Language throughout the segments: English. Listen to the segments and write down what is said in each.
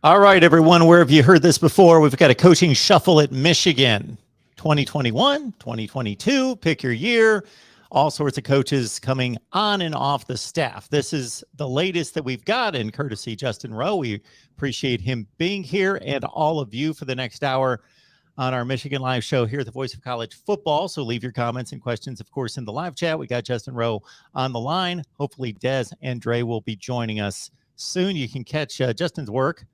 All right, everyone, where have you heard this before? We've got a coaching shuffle at Michigan. 2021, 2022, pick your year. All sorts of coaches coming on and off the staff. This is the latest that we've got, and courtesy Justin Rowe. We appreciate him being here and all of you for the next hour on our Michigan Live show here at the Voice of College Football. So leave your comments and questions, of course, in the live chat. We got Justin Rowe on the line. Hopefully, Des and Dre will be joining us soon. You can catch Justin's work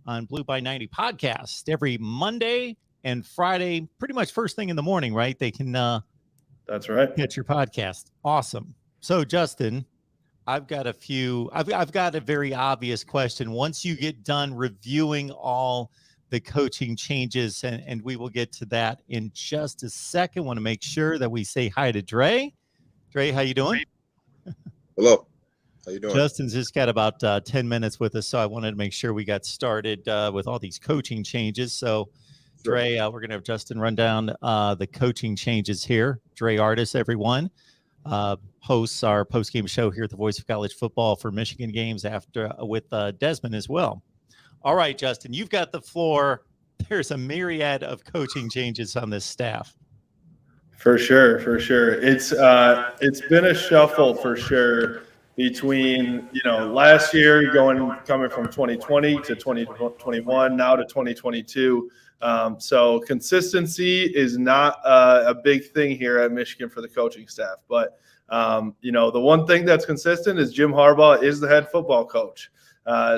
on Blue by 90 podcast every Monday and Friday, pretty much first thing in the morning, right? They can that's right. Catch your podcast. Awesome. So Justin, I've got a very obvious question. Once you get done reviewing all the coaching changes, and we will get to that in just a second. Want to make sure that we say hi to Dre. Dre, how you doing? Hello. How you doing? Justin's just got about 10 minutes with us, so I wanted to make sure we got started with all these coaching changes. So, Dre, we're going to have Justin run down the coaching changes here. Dre Artis, everyone, hosts our post-game show here at the Voice of College Football for Michigan games with Desmond as well. All right, Justin, you've got the floor. There's a myriad of coaching changes on this staff. For sure. It's been a shuffle for sure between, last year coming from 2020 to 2021, now to 2022. So consistency is not a big thing here at Michigan for the coaching staff. But, the one thing that's consistent is Jim Harbaugh is the head football coach.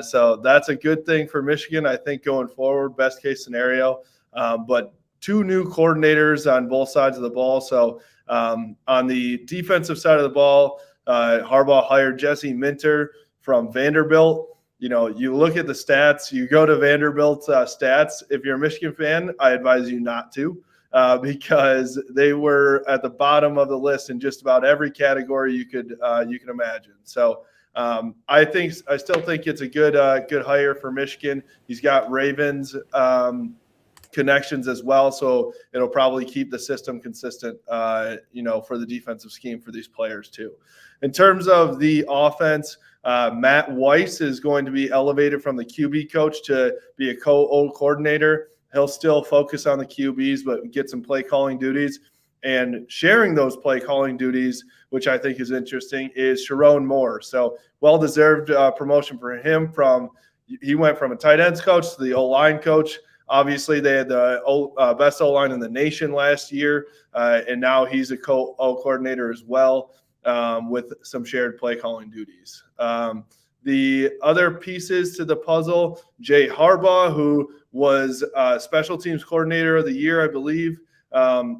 So that's a good thing for Michigan, I think, going forward, best case scenario. But two new coordinators on both sides of the ball. So on the defensive side of the ball, Harbaugh hired Jesse Minter from Vanderbilt. You look at the stats, you go to Vanderbilt's stats. If you're a Michigan fan, I advise you not to because they were at the bottom of the list in just about every category you can imagine. So I still think it's a good hire for Michigan. He's got Ravens connections as well, so it'll probably keep the system consistent, for the defensive scheme for these players too. In terms of the offense, Matt Weiss is going to be elevated from the QB coach to be a co-O coordinator. He'll still focus on the QBs, but get some play calling duties. And sharing those play calling duties, which I think is interesting, is Sharon Moore. So well-deserved promotion for him. He went from a tight ends coach to the O-line coach. Obviously, they had the best O-line in the nation last year, and now he's a co-O coordinator as well, with some shared play calling duties. The other pieces to the puzzle, Jay Harbaugh, who was special teams coordinator of the year, I believe.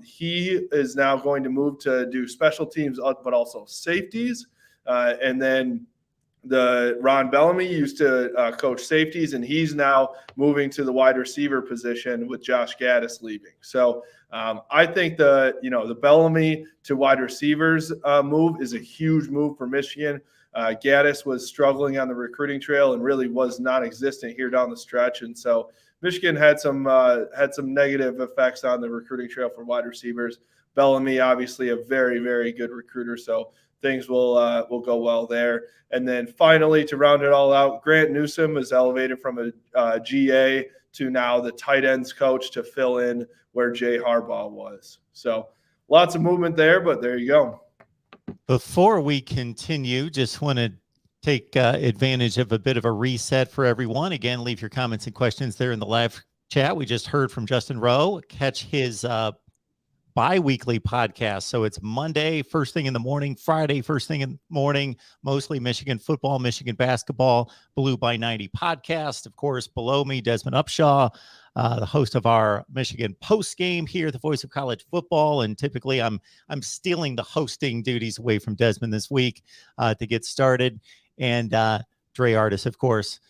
He is now going to move to do special teams, but also safeties. And then Ron Bellamy used to coach safeties, and he's now moving to the wide receiver position with Josh Gaddis leaving. So I think the Bellamy to wide receivers move is a huge move for Michigan. Gaddis was struggling on the recruiting trail and really was non-existent here down the stretch, and so Michigan had some negative effects on the recruiting trail for wide receivers. Bellamy, obviously, a very, very good recruiter, so things will go well there. And then finally, to round it all out, Grant Newsome is elevated from a GA to now the tight ends coach to fill in where Jay Harbaugh was. So lots of movement there, but there you go. Before we continue, just want to take advantage of a bit of a reset for everyone. Again, leave your comments and questions there in the live chat. We just heard from Justin Rowe. Catch his bi-weekly podcast. So it's Monday, first thing in the morning, Friday, first thing in the morning, mostly Michigan football, Michigan basketball, Blue by 90 podcast. Of course, below me, Desmond Upshaw, the host of our Michigan post game here, the Voice of College Football. And typically I'm stealing the hosting duties away from Desmond this week to get started. And Dre Artis, of course,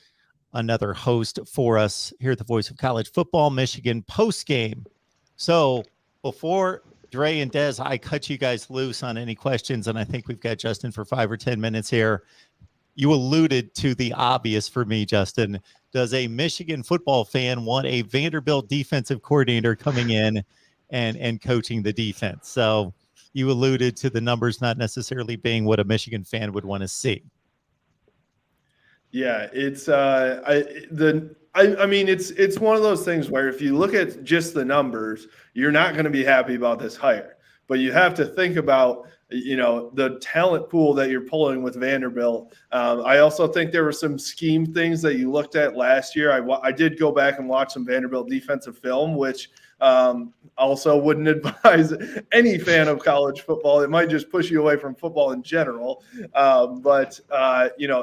another host for us here at the Voice of College Football, Michigan post game. So before Dre and Des, I cut you guys loose on any questions, and I think we've got Justin for 5 or 10 minutes here. You alluded to the obvious for me, Justin. Does a Michigan football fan want a Vanderbilt defensive coordinator coming in and coaching the defense? So you alluded to the numbers not necessarily being what a Michigan fan would want to see. Yeah, it's I mean, it's one of those things where if you look at just the numbers, you're not going to be happy about this hire. But you have to think about, the talent pool that you're pulling with Vanderbilt. I also think there were some scheme things that you looked at last year. I did go back and watch some Vanderbilt defensive film, which also wouldn't advise any fan of college football. It might just push you away from football in general. But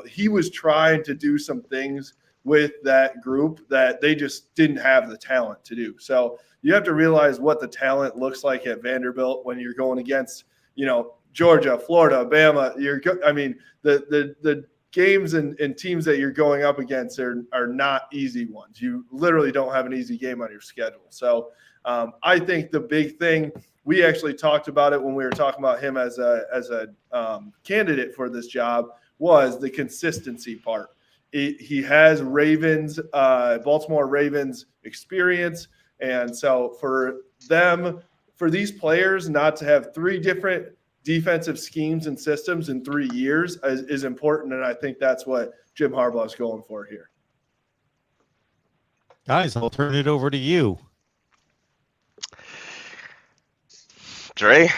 he was trying to do some things with that group that they just didn't have the talent to do. So you have to realize what the talent looks like at Vanderbilt when you're going against, Georgia, Florida, Bama. The games and teams that you're going up against are not easy ones. You literally don't have an easy game on your schedule. So I think the big thing, we actually talked about it when we were talking about him as a candidate for this job, was the consistency part. He has Baltimore Ravens experience. And so for these players not to have 3 different defensive schemes and systems in 3 years is important. And I think that's what Jim Harbaugh is going for here. Guys, I'll turn it over to you. Dre?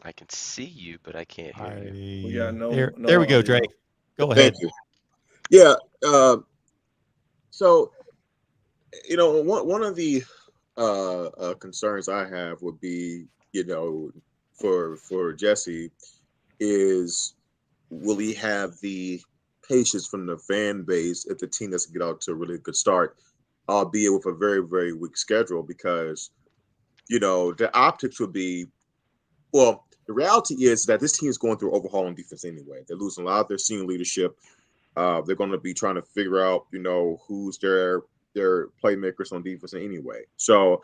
I can see you, but I can't hear you. We got there we go, Dre. Go ahead. Thank you. Yeah. So, one of the concerns I have would be, for Jesse is, will he have the patience from the fan base if the team doesn't get out to a really good start, albeit with a very, very weak schedule? Because, the optics would be, well, the reality is that this team is going through overhaul on defense anyway. They're losing a lot of their senior leadership. They're going to be trying to figure out, who's their playmakers on defense anyway. So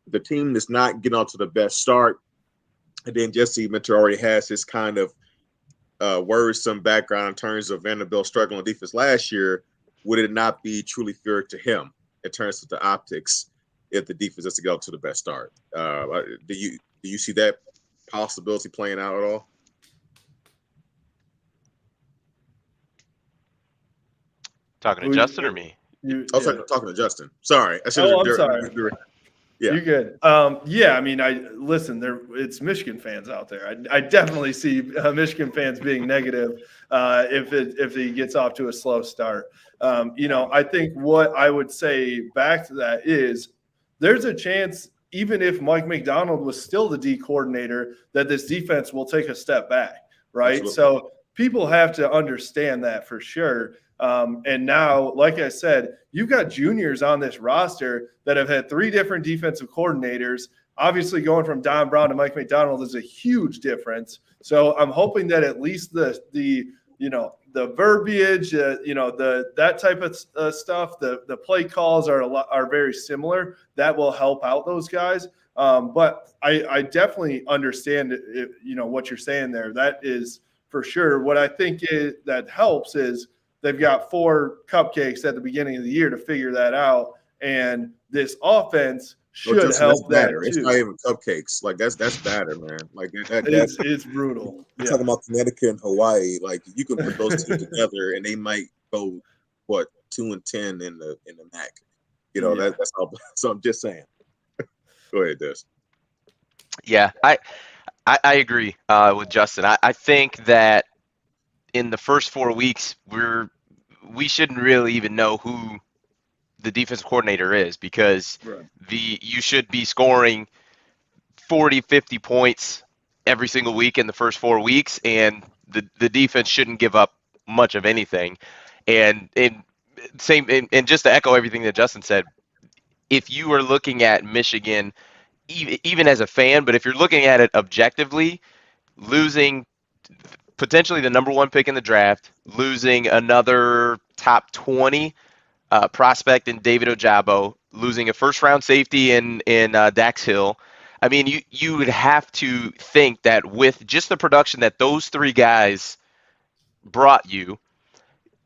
the team is not getting out to the best start. And then Jesse Minter already has his kind of worrisome background in terms of Vanderbilt struggling on defense last year. Would it not be truly fair to him in terms of the optics if the defense doesn't get out to the best start? Do you see that possibility playing out at all? Talking to Justin or me? I was talking to Justin. Sorry. I'm sorry. Yeah. You're good. It's Michigan fans out there. I definitely see Michigan fans being negative if he gets off to a slow start. I think what I would say back to that is there's a chance, even if Mike McDonald was still the D coordinator, that this defense will take a step back, right? Absolutely. So people have to understand that for sure. And now, like I said, you've got juniors on this roster that have had 3 different defensive coordinators. Obviously, going from Don Brown to Mike McDonald is a huge difference. So I'm hoping that at least the verbiage, that type of stuff, the play calls are very similar. That will help out those guys. But I definitely understand what you're saying there. That is for sure. What I think that helps is they've got 4 cupcakes at the beginning of the year to figure that out, and this offense should help that too. It's not even cupcakes. Like that's batter, man. Like it's brutal. You're talking about Connecticut and Hawaii. Like you can put those two together, and they might go 2-10 in the MAC. That's all. So I'm just saying. Go ahead, Des. Yeah, I agree with Justin. I think that in the first 4 weeks, we shouldn't really even know who the defensive coordinator is, because you should be scoring 40, 50 points every single week in the first 4 weeks, and the defense shouldn't give up much of anything. And just to echo everything that Justin said, if you are looking at Michigan, even as a fan, but if you're looking at it objectively, losing potentially the number 1 pick in the draft, losing another top 20 prospect in David Ojabo, losing a first-round safety in Dax Hill. I mean, you would have to think that with just the production that those 3 guys brought you,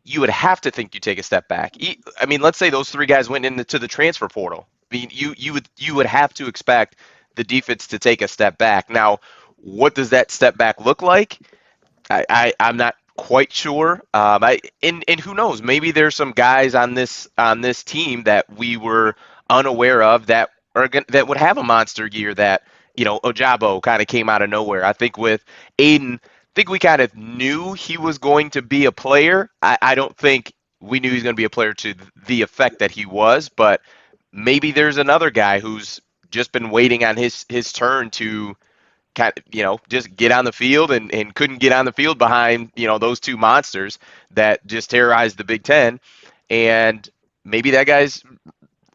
you would have to think you take a step back. I mean, let's say those 3 guys went into the transfer portal. I mean, you would have to expect the defense to take a step back. Now, what does that step back look like? I'm not quite sure. And who knows? Maybe there's some guys on this team that we were unaware of that that would have a monster year that Ojabo kind of came out of nowhere. I think with Aiden, I think we kind of knew he was going to be a player. I don't think we knew he was going to be a player to the effect that he was, but maybe there's another guy who's just been waiting on his turn to just get on the field and couldn't get on the field behind, those two monsters that just terrorized the Big Ten. And maybe that guy's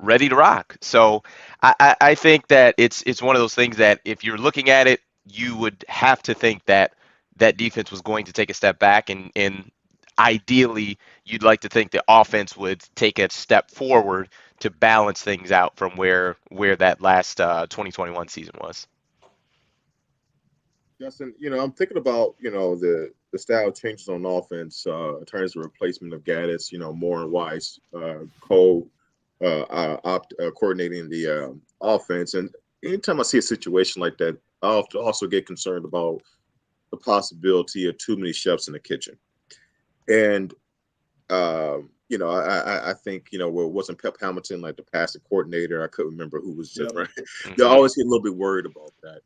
ready to rock. So I think that it's one of those things that if you're looking at it, you would have to think that that defense was going to take a step back, and ideally you'd like to think the offense would take a step forward to balance things out from where that last 2021 season was. Justin, I'm thinking about, the style changes on offense in terms of replacement of Gaddis, Moore and Weiss, Cole coordinating the offense. And anytime I see a situation like that, I also get concerned about the possibility of too many chefs in the kitchen. And, I think, well, wasn't Pep Hamilton like the passing coordinator? I couldn't remember who was it, right? Mm-hmm. I always get a little bit worried about that.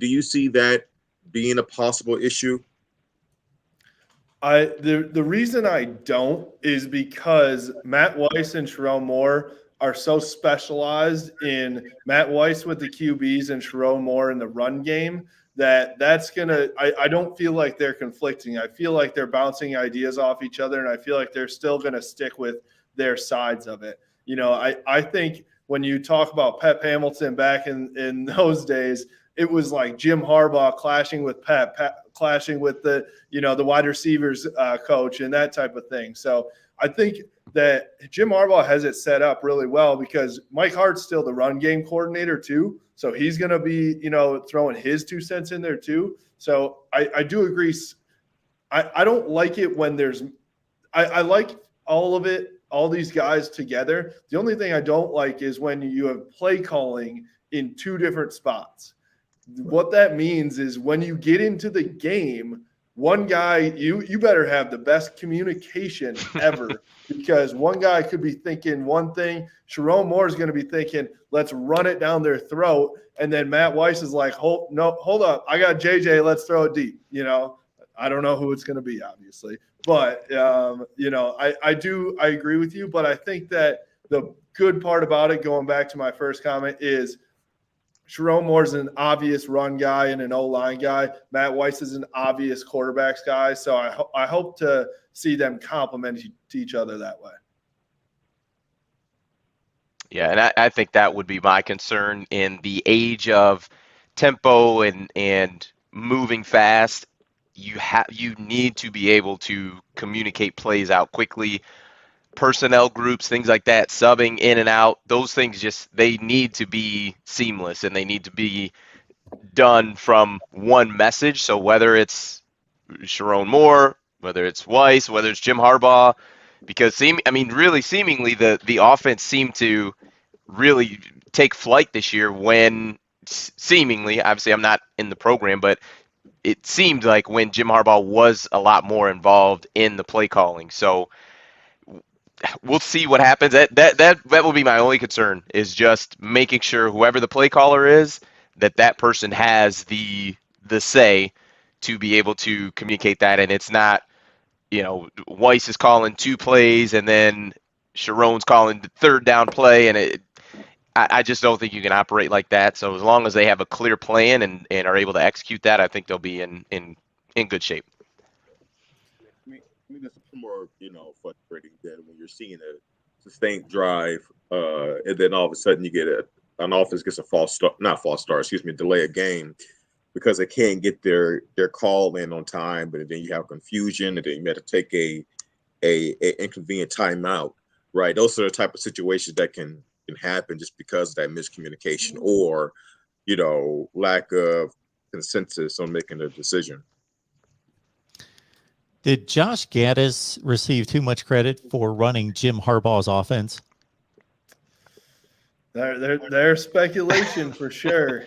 Do you see that being a possible issue? The reason I don't is because Matt Weiss and Sharon Moore are so specialized in Matt Weiss with the QBs and Sharon Moore in the run game that's gonna. I don't feel like they're conflicting. I feel like they're bouncing ideas off each other, and I feel like they're still gonna stick with their sides of it. I think when you talk about Pep Hamilton back in those days, it was like Jim Harbaugh clashing with Pep clashing with the wide receivers coach and that type of thing. So I think that Jim Harbaugh has it set up really well because Mike Hart's still the run game coordinator too. So he's going to be, throwing his 2 cents in there too. So I do agree. I don't like it when I like all of it, all these guys together. The only thing I don't like is when you have play calling in 2 different spots. What that means is when you get into the game, one guy, you better have the best communication ever because one guy could be thinking one thing. Sharon Moore is going to be thinking, let's run it down their throat. And then Matt Weiss is like, hold up. I got JJ. Let's throw it deep. I don't know who it's going to be, obviously. But, I agree with you. But I think that the good part about it, going back to my first comment, is Sharon Moore is an obvious run guy and an O-line guy. Matt Weiss is an obvious quarterbacks guy. So I hope to see them complement each other that way. Yeah, and I think that would be my concern in the age of tempo and moving fast. You need to be able to communicate plays out quickly. Personnel groups, things like that, subbing in and out, those things they need to be seamless and they need to be done from one message. So whether it's Sharon Moore, whether it's Weiss, whether it's Jim Harbaugh, because seemingly the offense seemed to really take flight this year when seemingly, obviously I'm not in the program, but it seemed like when Jim Harbaugh was a lot more involved in the play calling. So we'll see what happens. That will be my only concern, is just making sure whoever the play caller is, that person has the say to be able to communicate that, and it's not, Weiss is calling 2 plays and then Sharon's calling the 3rd down play, and I just don't think you can operate like that. So as long as they have a clear plan and are able to execute that, I think they'll be in good shape. This is more, frustrating than when you're seeing a sustained drive, and then all of a sudden you get an offense gets a delay a game because they can't get their call in on time, but then you have confusion, and then you have to take a inconvenient timeout, right? Those are the type of situations that can happen just because of that miscommunication or, lack of consensus on making a decision. Did Josh Gaddis receive too much credit for running Jim Harbaugh's offense? There's speculation for sure.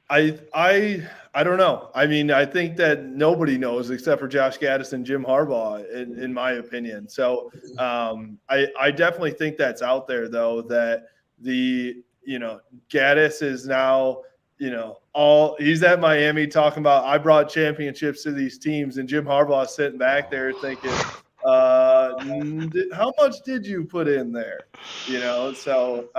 I don't know. I mean, I think that nobody knows except for Josh Gaddis and Jim Harbaugh, in my opinion. So I definitely think that's out there, though, that Gaddis is now, he's at Miami talking about, I brought championships to these teams, and Jim Harbaugh sitting back there thinking, how much did you put in there? So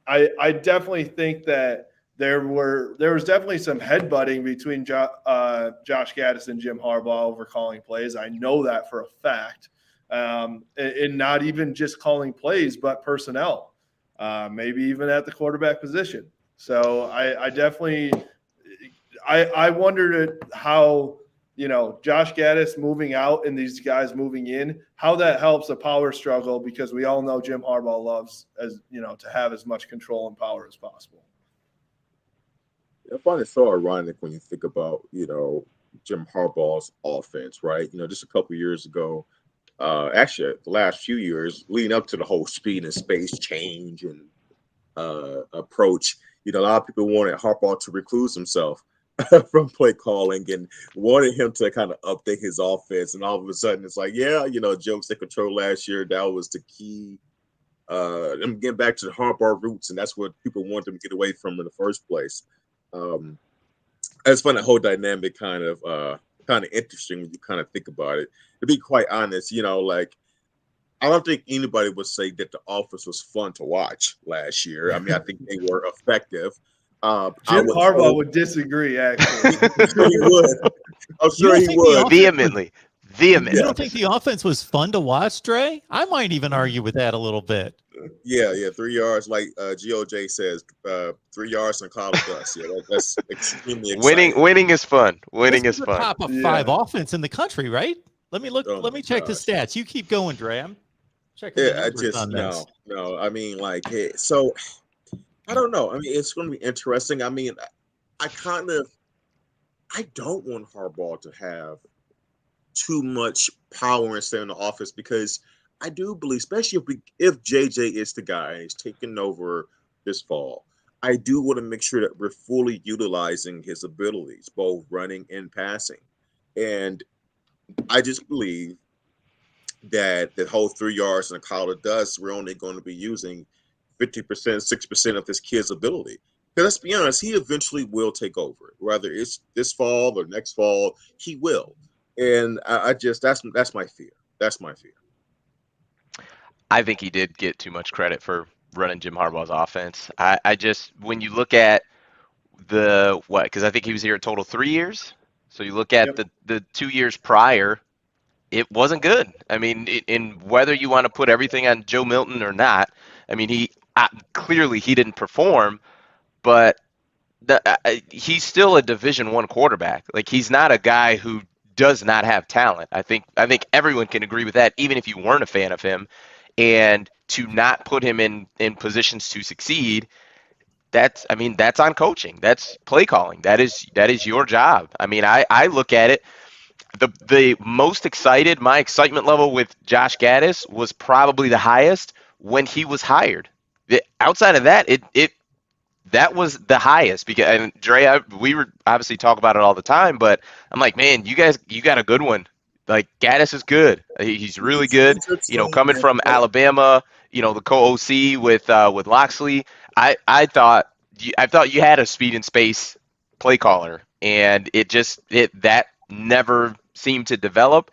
I definitely think that there was definitely some headbutting between Josh Gaddis and Jim Harbaugh over calling plays. I know that for a fact, and not even just calling plays, but personnel, maybe even at the quarterback position. So I definitely I wondered how Josh Gaddis moving out and these guys moving in, how that helps a power struggle, because we all know Jim Harbaugh loves to have as much control and power as possible. I find it so ironic when you think about, Jim Harbaugh's offense, right? Just a couple of years ago, actually the last few years leading up to the whole speed and space change and approach, a lot of people wanted Harbaugh to recluse himself from play calling and wanted him to kind of update his offense. And all of a sudden it's like, jokes in control last year, that was the key. I'm getting back to the Harbaugh roots, and that's what people want them to get away from in the first place. I just find that whole dynamic kind of interesting when you kind of think about it. To be quite honest, I don't think anybody would say that the offense was fun to watch last year. I mean, I think they were effective. Jim Harbaugh would disagree, actually. I'm sure he would. I'm sure he would. Vehemently. You don't think the offense was fun to watch, Dre? I might even argue with that a little bit. Yeah, 3 yards, like GOJ says, 3 yards and cloud of dust. Yeah, that's extremely exciting. Winning is fun. Winning This is fun. Top of 5 offense in the country, right? Let me look. Let me check the stats. You keep going, Dre. I'm checking the numbers on this. No. I mean, so I don't know. I mean, it's going to be interesting. I mean, I don't want Harbaugh to have too much power and stay in the office, because I do believe, especially if JJ is the guy and he's taking over this fall, I do want to make sure that we're fully utilizing his abilities, both running and passing. And I just believe that the whole 3 yards and a cloud of dust, we're only going to be using 50%, 6% of this kid's ability. Because let's be honest, he eventually will take over. Whether it's this fall or next fall, he will. And I just that's my fear. That's my fear. I think he did get too much credit for running Jim Harbaugh's offense. I just, when you look at because I think he was here a total 3 years. So you look at the 2 years prior, it wasn't good. I mean, in whether you want to put everything on Joe Milton or not, I mean, clearly he didn't perform, but he's still a Division I quarterback. Like, he's not a guy who does not have talent. I think everyone can agree with that, even if you weren't a fan of him. And to not put him in positions to succeed, that's on coaching. That's play calling. That is your job. I mean, I look at it. The most excited, my excitement level with Josh Gaddis was probably the highest when he was hired. Outside of that, that was the highest, because, and Dre, we were obviously talk about it all the time, but I'm like, man, you got a good one. Like, Gaddis is good. He's really good. Coming from Alabama, the co-OC with Loxley, I thought you had a speed and space play caller, and that never seemed to develop.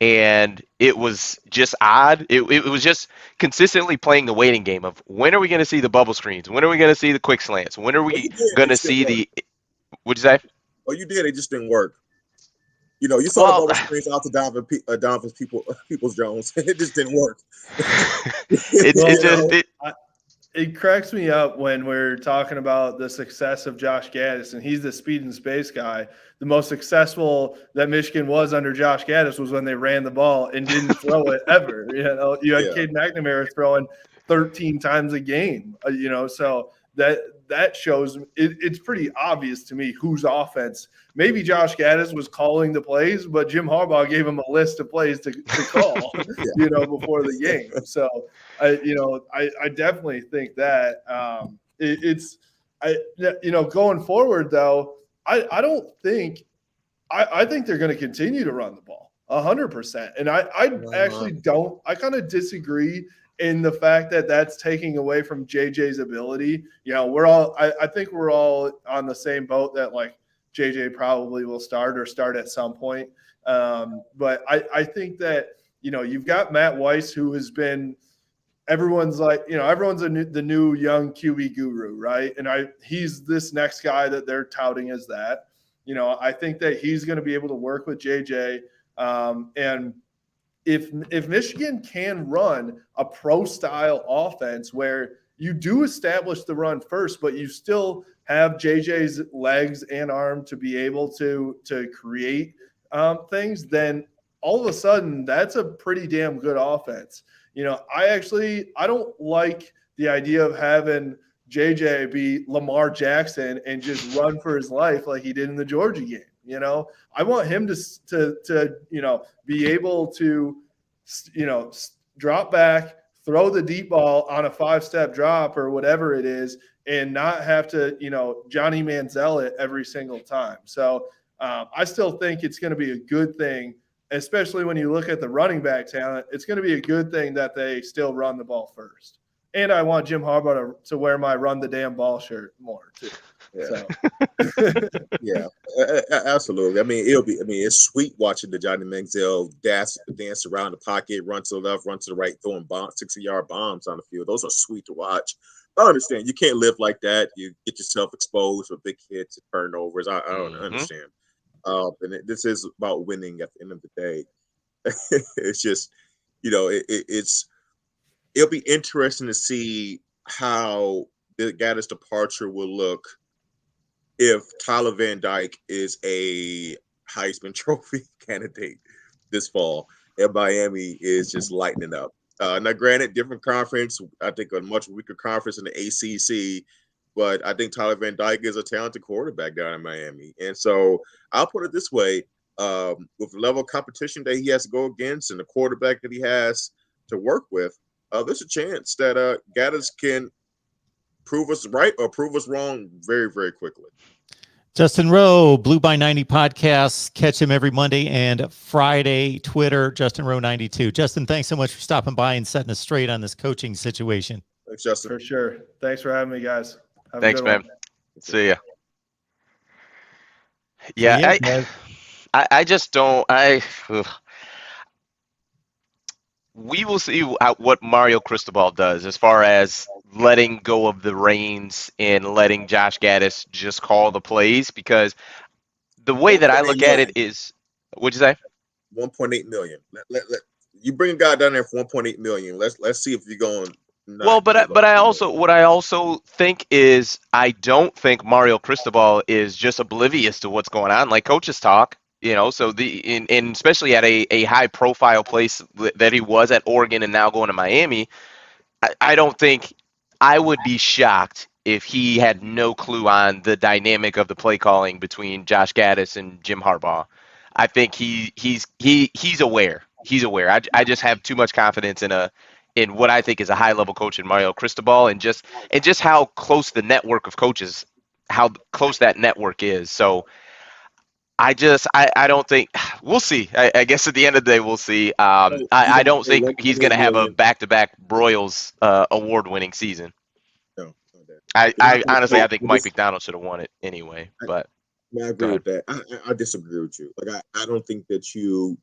And it was just odd. It was just consistently playing the waiting game of, when are we going to see the bubble screens? When are we going to see the quick slants? When are we going to see what'd you say? Oh, you did. It just didn't work. You saw the bubble screens out to Donovan Peoples Jones. It just didn't work. It cracks me up when we're talking about the success of Josh Gaddis, and he's the speed and space guy. The most successful that Michigan was under Josh Gaddis was when they ran the ball and didn't throw it ever. You had Cade McNamara throwing 13 times a game. So that shows it's pretty obvious to me whose offense. Maybe Josh Gaddis was calling the plays, but Jim Harbaugh gave him a list of plays to call, before the game. So I definitely think that it's going forward though, I don't think I think they're going to continue to run the ball 100%. And I actually don't. I kind of disagree in the fact that that's taking away from JJ's ability. I think we're all on the same boat that like JJ probably will start at some point. But I think that, you've got Matt Weiss, who has been, everyone's like, everyone's the new young QB guru, right? And he's this next guy that they're touting as that. I think that he's going to be able to work with JJ. And if Michigan can run a pro-style offense where you do establish the run first, but you still have JJ's legs and arm to be able to create things, then all of a sudden that's a pretty damn good offense. I don't like the idea of having JJ be Lamar Jackson and just run for his life like he did in the Georgia game. I want him to be able to, drop back, throw the deep ball on a 5-step drop or whatever it is, and not have to, Johnny Manziel it every single time. So I still think it's going to be a good thing, especially when you look at the running back talent. It's going to be a good thing that they still run the ball first. And I want Jim Harbaugh to wear my run the damn ball shirt more too. Yeah. Yeah, absolutely. It's sweet watching the Johnny Manziel dance around the pocket, run to the left, run to the right, throwing 60-yard bombs on the field. Those are sweet to watch. I understand you can't live like that. You get yourself exposed for big hits and turnovers. I don't understand. This is about winning at the end of the day. It's just, it'll be interesting to see how the Gaddis departure will look if Tyler Van Dyke is a Heisman Trophy candidate this fall and Miami is just lightening up. Now, granted, different conference. I think a much weaker conference in the ACC, but I think Tyler Van Dyke is a talented quarterback down in Miami. And so I'll put it this way, with the level of competition that he has to go against and the quarterback that he has to work with, there's a chance that Gaddis can prove us right or prove us wrong very, very quickly. Justin Rowe, Blue by 90 podcast. Catch him every Monday and Friday. Twitter, Justin Rowe 92. Justin, thanks so much for stopping by and setting us straight on this coaching situation. Thanks, Justin. For sure. Thanks for having me, guys. Thanks, man. See ya. Yeah, I just don't. We will see what Mario Cristobal does as far as letting go of the reins and letting Josh Gaddis just call the plays, because the way that I look at it is, what'd you say? 1.8 million. You bring a guy down there for 1.8 million. Let's see if you're going. Well, but I also think is I don't think Mario Cristobal is just oblivious to what's going on. Like coaches talk. So and especially at a high profile place that he was at Oregon and now going to Miami, I don't think I would be shocked if he had no clue on the dynamic of the play calling between Josh Gaddis and Jim Harbaugh. I think he's aware. He's aware. I just have too much confidence in what I think is a high level coach in Mario Cristobal and just how close the network of coaches, how close that network is. So I don't think we'll see. I guess at the end of the day, we'll see. I don't think he's going to have a back-to-back Broyles award-winning season. No, I honestly, I think Mike McDonald should have won it anyway. But I agree with that. I disagree with you. Like I don't think that you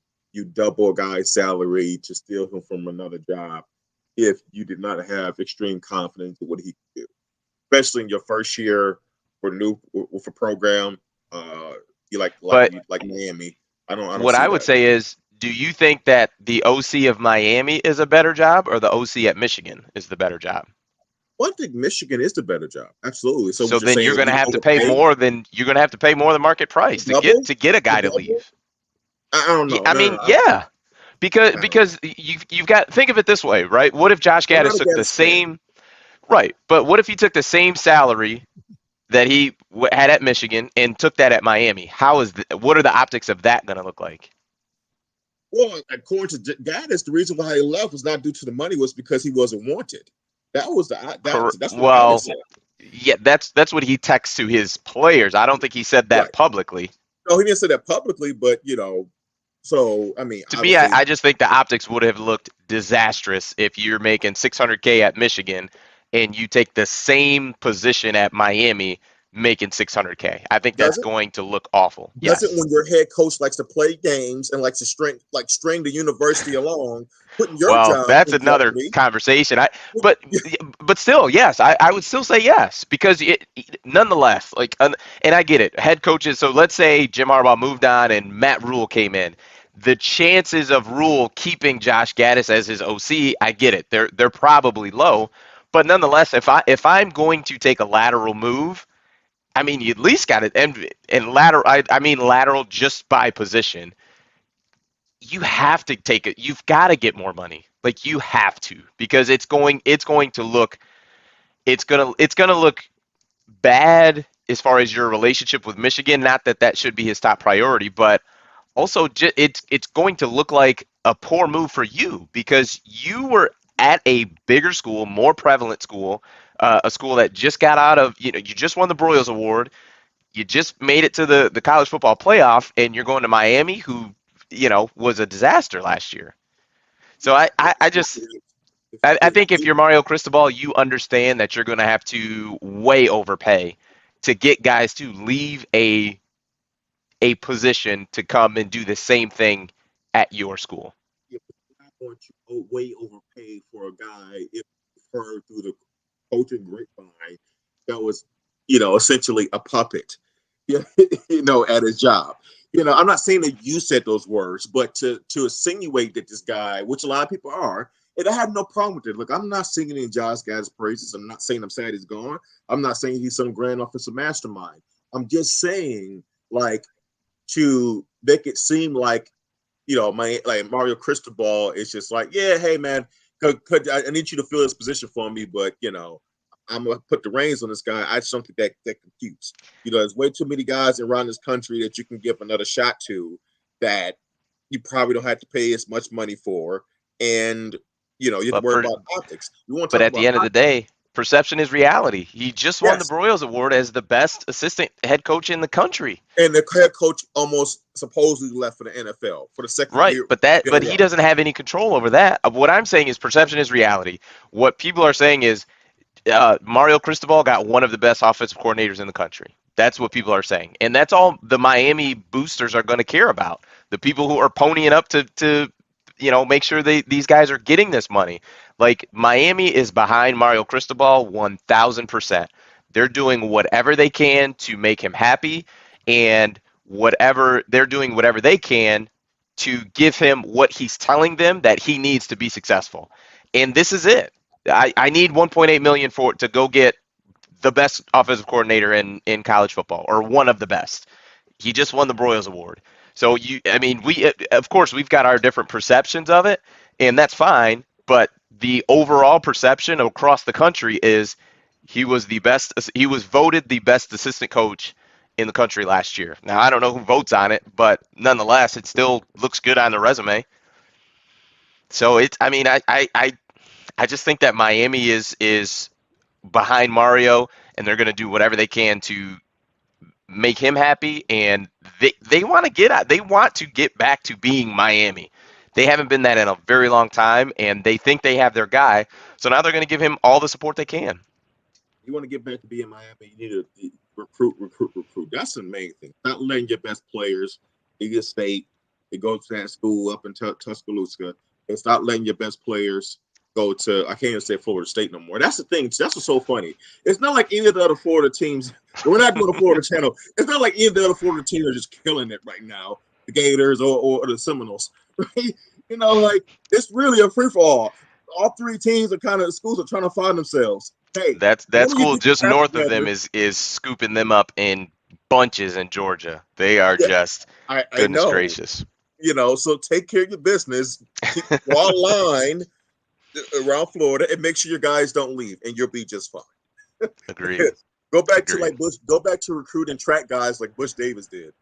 double a guy's salary to steal him from another job if you did not have extreme confidence in what he could do, especially in your first year with a program. You like Miami. I don't. What I would say is, do you think that the OC of Miami is a better job, or the OC at Michigan is the better job? Well, I think Michigan is the better job. Absolutely. So then you're going to have to pay more than market price to get a guy to leave. I don't know. I mean, because you've got, think of it this way, right? What if Josh Gaddis took the same, right? But what if he took the same salary that he had at Michigan and took that at Miami? What are the optics of that going to look like? Well, according to Gaddis, the reason why he left was not due to the money, was because he wasn't wanted. That was that's what Gaddis said. Yeah, that's what he texts to his players. I don't think he said that Right. publicly. No, he didn't say that publicly, but so I mean, To me, obviously, I just think the optics would have looked disastrous if you're making 600K at Michigan and you take the same position at Miami making 600K. I think that's does it going to look awful. does it Yes. when your head coach likes to play games and likes to string the university along, putting your Well, job that's in another jeopardy? conversation. But but still, yes, I would still say yes because nonetheless, and I get it. Head coaches. So let's say Jim Harbaugh moved on and Matt Rule came in. The chances of Rule keeping Josh Gaddis as his OC, I get it. They're probably low, but nonetheless, if I'm going to take a lateral move, I mean, you at least got it. And lateral, I mean lateral just by position. You have to take it. You've got to get more money. Like you have to because it's going to look it's going to look bad as far as your relationship with Michigan. Not that that should be his top priority, but also it's going to look like a poor move for you because you were at a bigger school, more prevalent school, a school that just got out of you just won the Broyles Award. You just made it to the college football playoff, and you're going to Miami, who was a disaster last year. So I think if you're Mario Cristobal, you understand that you're going to have to way overpay to get guys to leave a position to come and do the same thing at your school. You're not going to way overpay for a guy if heard through the coaching grapevine that was, essentially a puppet, at his job. I'm not saying that you said those words, but to insinuate that this guy, which a lot of people are, and I have no problem with it. Look, I'm not singing in Josh Gaddis' praises. I'm not saying I'm sad he's gone. I'm not saying he's some grand offensive mastermind. I'm just saying, like, to make it seem like like Mario Cristobal is just like, yeah, hey man, I need you to fill this position for me, but I'm gonna put the reins on this guy. I just don't think that computes. There's way too many guys around this country that you can give another shot to that you probably don't have to pay as much money for, and you have to But worry about optics. We want to but talk at the about end of the optics. day, perception is reality. He just won the Yes, Broyles Award as the best assistant head coach in the country. and the head coach almost supposedly left for the NFL for the second Right, year in a but he row. doesn't have any control over that. What I'm saying is perception is reality. What people are saying is Mario Cristobal got one of the best offensive coordinators in the country. That's what people are saying, and that's all the Miami boosters are going to care about. The people who are ponying up to make sure these guys are getting this money. Like Miami is behind Mario Cristobal 1,000%. They're doing whatever they can to make him happy, and they're doing whatever they can to give him what he's telling them that he needs to be successful. And this is it. I need 1.8 million to go get the best offensive coordinator in college football, or one of the best. He just won the Broyles Award. So I mean, we of course we've got our different perceptions of it, and that's fine. But the overall perception across the country is he was the best. He was voted the best assistant coach in the country last year. Now I don't know who votes on it, but nonetheless, it still looks good on the resume. So it's. I mean, I just think that Miami is behind Mario, and they're going to do whatever they can to make him happy, and they want to get back to being Miami. They haven't been that in a very long time, and they think they have their guy. So now they're going to give him all the support they can. You want to get back to being Miami, you need to recruit. That's the main thing. Not letting your best players in your state they go to that school up in Tuscaloosa, and stop letting your best players go to, I can't even say Florida State no more. That's the thing. That's what's so funny. It's not like any of the other Florida teams. We're not doing the Florida Channel. It's not like any of the other Florida teams are just killing it right now. The Gators or the Seminoles, right? Like it's really a free for all three teams are schools are trying to find themselves. Hey, That one of you school get your just crap north of them together. is scooping them up in bunches in Georgia. They are Yeah, just I goodness know. gracious. So take care of your business, draw a line around Florida, and make sure your guys don't leave, and you'll be just fine. Agreed. Go back to Agreed. Go back to recruiting track guys like Bush Davis did.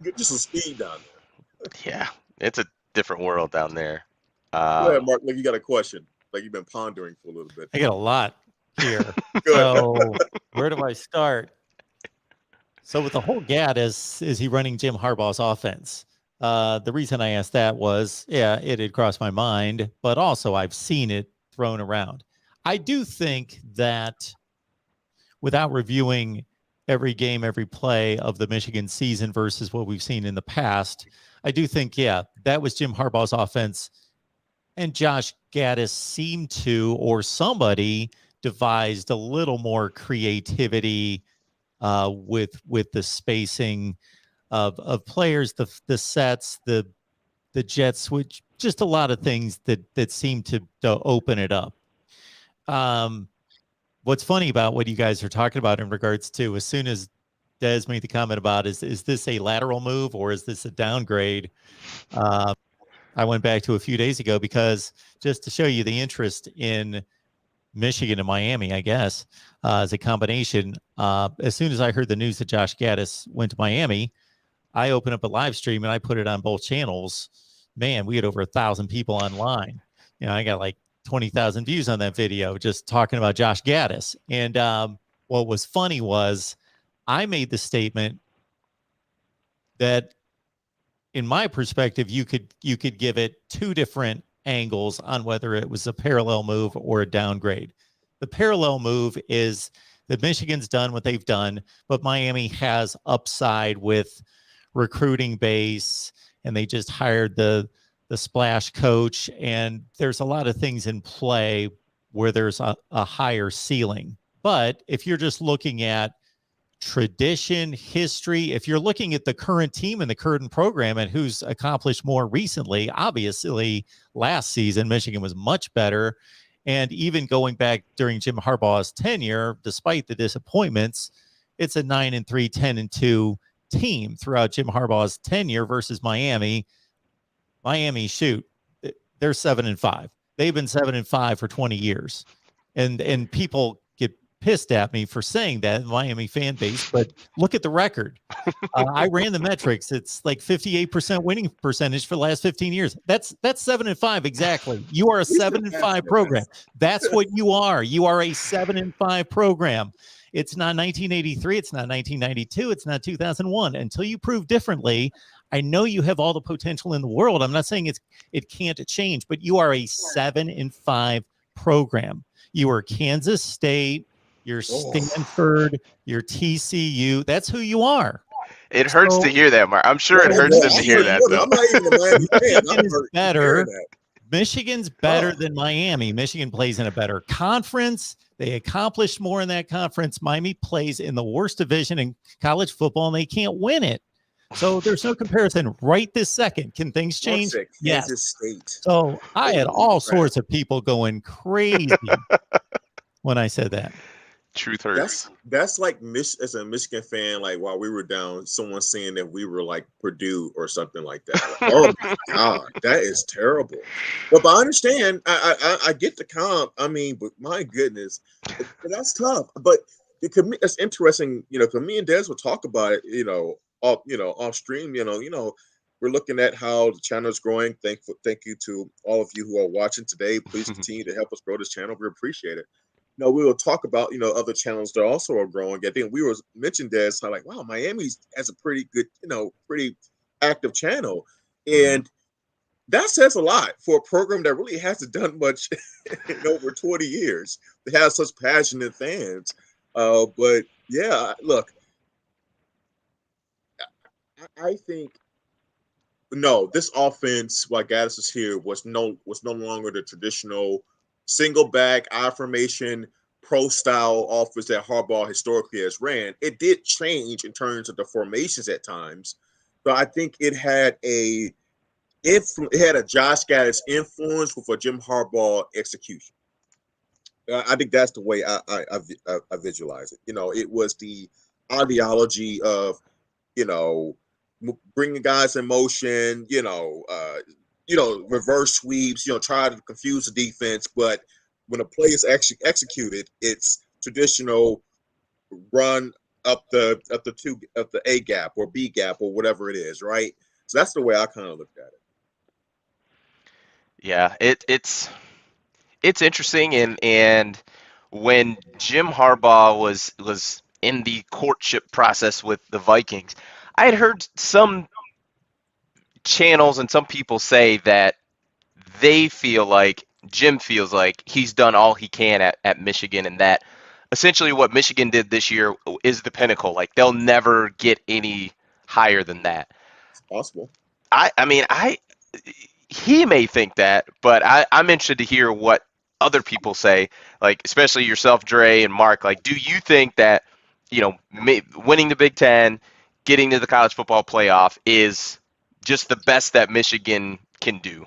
Get just some speed down there. Yeah, it's a different world down there. Go ahead, Mark. Like you got a question, like you've been pondering for a little bit. I got a lot. here. Good. So where do I start? So with the whole Gaddis, is he running Jim Harbaugh's offense? The reason I asked that was, yeah, it had crossed my mind, but also I've seen it thrown around. I do think that without reviewing every game, every play of the Michigan season versus what we've seen in the past, I do think, yeah, that was Jim Harbaugh's offense. And Josh Gaddis seemed to, or somebody devised a little more creativity with the spacing of players, the sets, the jet switch, just a lot of things that seem to open it up. What's funny about what you guys are talking about in regards to, as soon as Des made the comment about is this a lateral move or is this a downgrade? I went back to a few days ago because just to show you the interest in Michigan and Miami, I guess, as a combination. As soon as I heard the news that Josh Gaddis went to Miami, I opened up a live stream and I put it on both channels. Man, we had over 1,000 people online. You know, I got like 20,000 views on that video just talking about Josh Gaddis. And what was funny was I made the statement that, in my perspective, you could give it two different angles on whether it was a parallel move or a downgrade. The parallel move is that Michigan's done what they've done, but Miami has upside with recruiting base, and they just hired the splash coach, and there's a lot of things in play where there's a higher ceiling. But if you're just looking at tradition, history, if you're looking at the current team and the current program and who's accomplished more recently, obviously last season Michigan was much better. And even going back during Jim Harbaugh's tenure, despite the disappointments, it's a 9-3, 10-2 team throughout Jim Harbaugh's tenure versus Miami. Miami, shoot, they're 7-5. They've been 7-5 for 20 years. And people get pissed at me for saying that, Miami fan base, but look at the record. I ran the metrics. It's like 58% winning percentage for the last 15 years. That's 7-5 exactly. You are a 7-5 program. That's what you are. You are a 7-5 program. It's not 1983. It's not 1992. It's not 2001. Until you prove differently, I know you have all the potential in the world. I'm not saying it can't change, but you are a 7-5 program. You are Kansas State, you're Stanford, you're TCU. That's who you are. It hurts to hear that, Mark. I'm sure it hurts them to hear that, though. I'm not even a Miami fan. Michigan is better. Michigan's better than Miami. Michigan plays in a better conference. They accomplished more in that conference. Miami plays in the worst division in college football, and they can't win it. So there's no comparison right this second. Can things change? Yes. State. So I had all sorts of people going crazy when I said that. Truth hurts. That's like as a Michigan fan, like while we were down, someone saying that we were like Purdue or something like that. Like, oh my God, that is terrible. But I understand. I get the comp. I mean, but my goodness, that's tough. But it's interesting. You know, because me and Des will talk about it. Off stream. We're looking at how the channel is growing. Thank you to all of you who are watching today. Please continue to help us grow this channel. We appreciate it. We will talk about, other channels that also are growing. I think we were mentioned this, like, wow, Miami has a pretty good, pretty active channel. And that says a lot for a program that really hasn't done much in over 20 years. They have such passionate fans. But yeah, look, I think, this offense, while Gaddis is here, was no longer the traditional single back, I formation, pro style offense that Harbaugh historically has ran. It did change in terms of the formations at times, but I think it had a Josh Gaddis influence with a Jim Harbaugh execution. I think that's the way I visualize it. It was the ideology of bringing guys in motion. Reverse sweeps, try to confuse the defense. But when a play is actually executed, it's traditional run up the A gap or B gap or whatever it is, right? So that's the way I kind of looked at it. Yeah, it's interesting, and when Jim Harbaugh was in the courtship process with the Vikings, I had heard some channels and some people say that they feel like Jim feels like he's done all he can at Michigan, and that essentially what Michigan did this year is the pinnacle. Like they'll never get any higher than that. It's possible. I mean, he may think that, but I'm interested to hear what other people say, like especially yourself, Dre and Mark. Like, do you think that, winning the Big Ten, getting to the college football playoff is just the best that Michigan can do?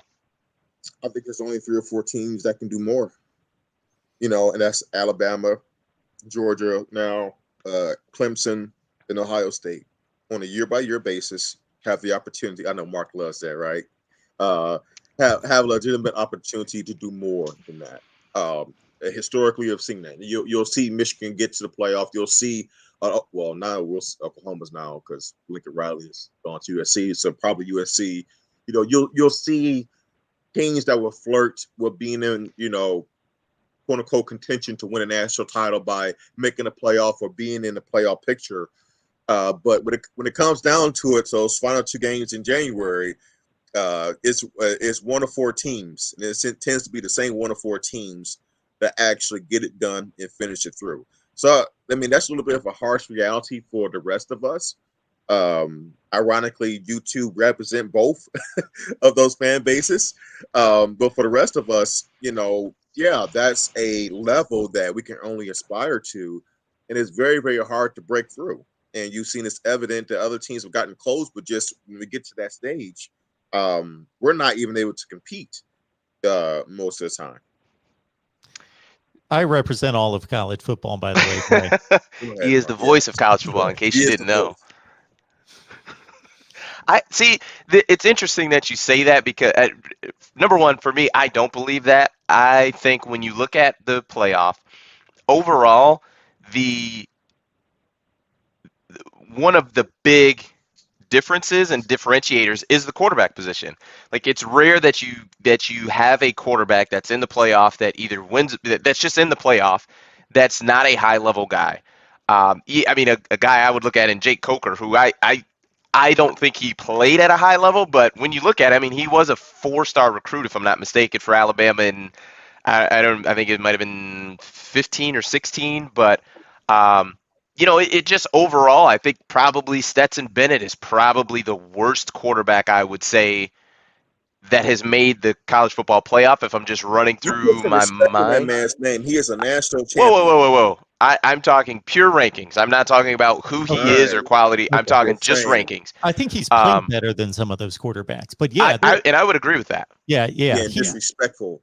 I think there's only 3 or 4 teams that can do more. And that's Alabama, Georgia, now Clemson, and Ohio State on a year-by-year basis have the opportunity. I know Mark loves that, right? Have a legitimate opportunity to do more than that. Historically, I've seen that. You'll see Michigan get to the playoff. You'll see, now Oklahoma's now because Lincoln Riley has gone to USC, so probably USC. You'll see teams that will flirt with being in, quote unquote contention to win a national title by making a playoff or being in the playoff picture. But when it comes down to it, so those final 2 games in January, it's 1 of 4 teams, and it tends to be the same 1 of 4 teams that actually get it done and finish it through. So I mean that's a little bit of a harsh reality for the rest of us. Ironically, you two represent both of those fan bases. But for the rest of us, that's a level that we can only aspire to. And it's very, very hard to break through. And you've seen it's evident that other teams have gotten close, but just when we get to that stage, we're not even able to compete most of the time. I represent all of college football, by the way. He is the voice of college football, in case you didn't know. I see. It's interesting that you say that because, number one, for me, I don't believe that. I think when you look at the playoff, overall, one of the big differences and differentiators is the quarterback position. Like it's rare that you have a quarterback that's in the playoff that either wins, that's just in the playoff, that's not a high level guy. I mean, a guy I would look at in Jake Coker, who I don't think he played at a high level, but when you look at it, I mean, he was a 4-star recruit, if I'm not mistaken, for Alabama, and I think it might have been 15 or 16, but it just overall, I think probably Stetson Bennett is probably the worst quarterback, I would say, that has made the college football playoff. If I'm just running through my mind, that man's name. He is a national champion. Whoa! I'm talking pure rankings. I'm not talking about who he is or quality. I'm talking just rankings. I think he's played better than some of those quarterbacks. But yeah, I would agree with that. Yeah. Disrespectful.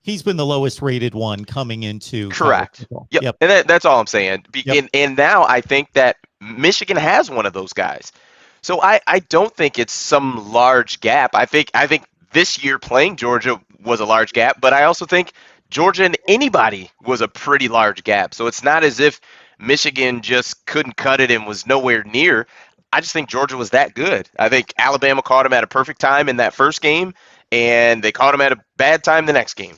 He's been the lowest rated one coming into correct. Yep. And that's all I'm saying. And now I think that Michigan has one of those guys. So I don't think it's some large gap. I think this year playing Georgia was a large gap, but I also think Georgia and anybody was a pretty large gap. So it's not as if Michigan just couldn't cut it and was nowhere near. I just think Georgia was that good. I think Alabama caught him at a perfect time in that first game, and they caught him at a bad time the next game.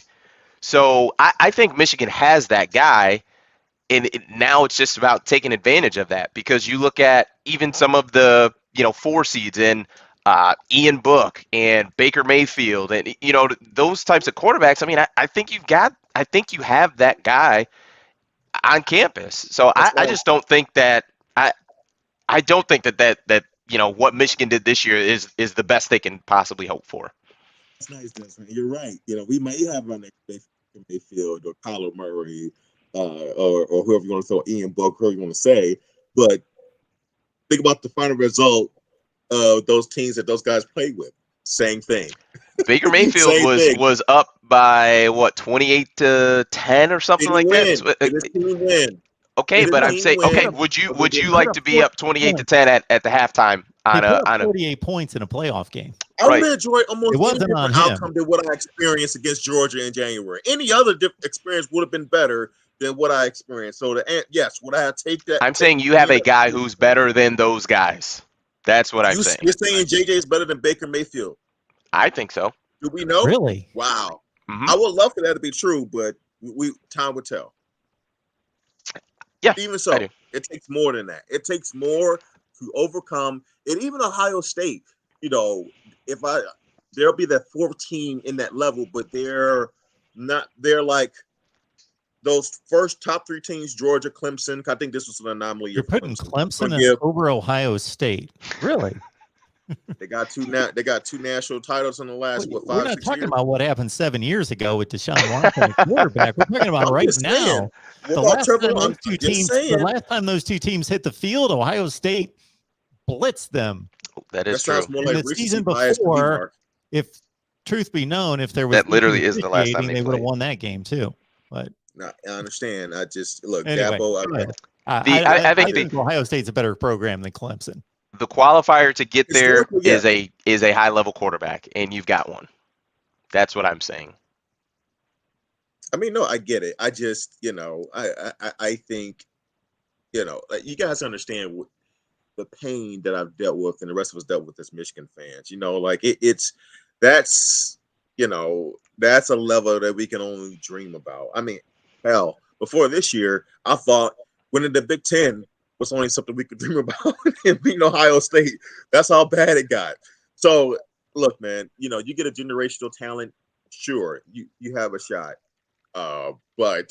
So I think Michigan has that guy, and now it's just about taking advantage of that, because you look at even some of the 4 seeds in Ian Book and Baker Mayfield and those types of quarterbacks. I mean, I think you have that guy on campus. So I just don't think that I don't think that what Michigan did this year is the best they can possibly hope for. That's nice, Desmond. You're right. We may have our next Baker Mayfield or Kyler Murray or whoever you want to throw, Ian Book, whoever you want to say, but think about the final result of those teams that those guys played with. Same thing. Baker Mayfield was up by 28-10 or something like that. Win. Okay, but I'm saying, would you like to be up 28-10 at the halftime on a 48 points in a playoff game? I would enjoy almost any different outcome than what I experienced against Georgia in January. Any other experience would have been better than what I experienced. So yes, would I take that? I'm saying you have a guy who's better than those guys. That's what I'm saying. You're saying JJ is better than Baker Mayfield? I think so. Do we know? Really? Wow. Mm-hmm. I would love for that to be true, but time will tell. Yeah, Even I so, do. it takes more than that. It takes more to overcome. And even Ohio State, you know, if I there'll be that fourth team in that level, but they're not. They're like those first top three teams: Georgia, Clemson. I think this was an anomaly year You're for putting Clemson. Clemson over Ohio State. Really? They got two national titles in the last We're 5, not 6 talking years. about what happened 7 years ago with Deshaun Watson, the quarterback. We're talking about I'm right just saying. now. What The about last Trevor time Lawrence? those two I'm just teams, the saying. last time those two teams hit the field, Ohio State blitzed them. That That is true. sounds more And like the recency season bias to me, before, Mark. if truth be known, if there was That decent literally is the last time officiating, they they would have played. won that game too. But No, I understand. I just look, anyway, Dabo. go ahead. I I think think Ohio State's a better program than Clemson. the qualifier to get there Historically, yes. is a high level quarterback, and you've got one. That's what I'm saying. I mean, no, I get it. I just, I think, like, you guys understand the pain that I've dealt with, and the rest of us dealt with as Michigan fans. Like that's, that's a level that we can only dream about. I mean, hell, before this year, I thought winning the Big Ten was only something we could dream about, and beating Ohio State. That's how bad it got. So, look, man, you get a generational talent. Sure, you have a shot. But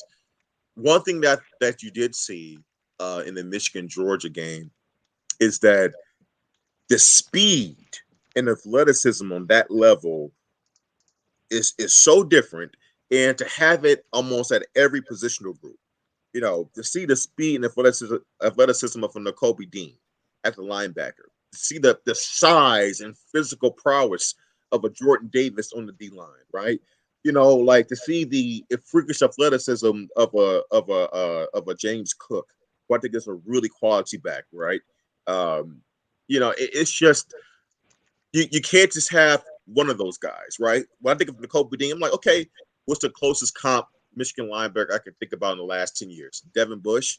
one thing that you did see in the Michigan Georgia game is that the speed and athleticism on that level is so different, and to have it almost at every positional group. To see the speed and athleticism of a Nakobe Dean at the linebacker, to see the size and physical prowess of a Jordan Davis on the D line, right? Like to see the freakish athleticism of a James Cook, who I think is a really quality back, right? It's just you can't just have one of those guys, right? When I think of Nakobe Dean, I'm like, okay, what's the closest comp Michigan linebacker I can think about in the last 10 years? Devin Bush.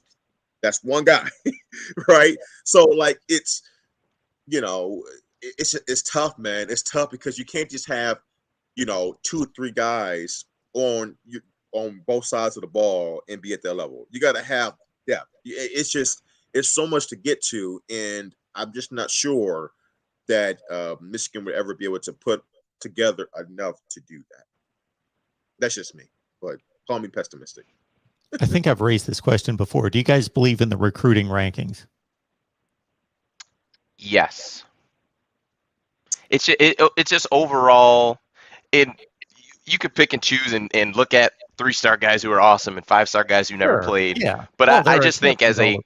That's one guy, right? So like it's tough, man. It's tough because you can't just have 2 or 3 guys on both sides of the ball and be at that level. You got to have depth. It's so much to get to, and I'm just not sure that Michigan would ever be able to put together enough to do that. That's just me, but call me pessimistic. I think I've raised this question before. Do you guys believe in the recruiting rankings? Yes. It's just overall, you could pick and choose and look at 3-star guys who are awesome and 5-star guys who never played. Yeah. But Well, I just think as a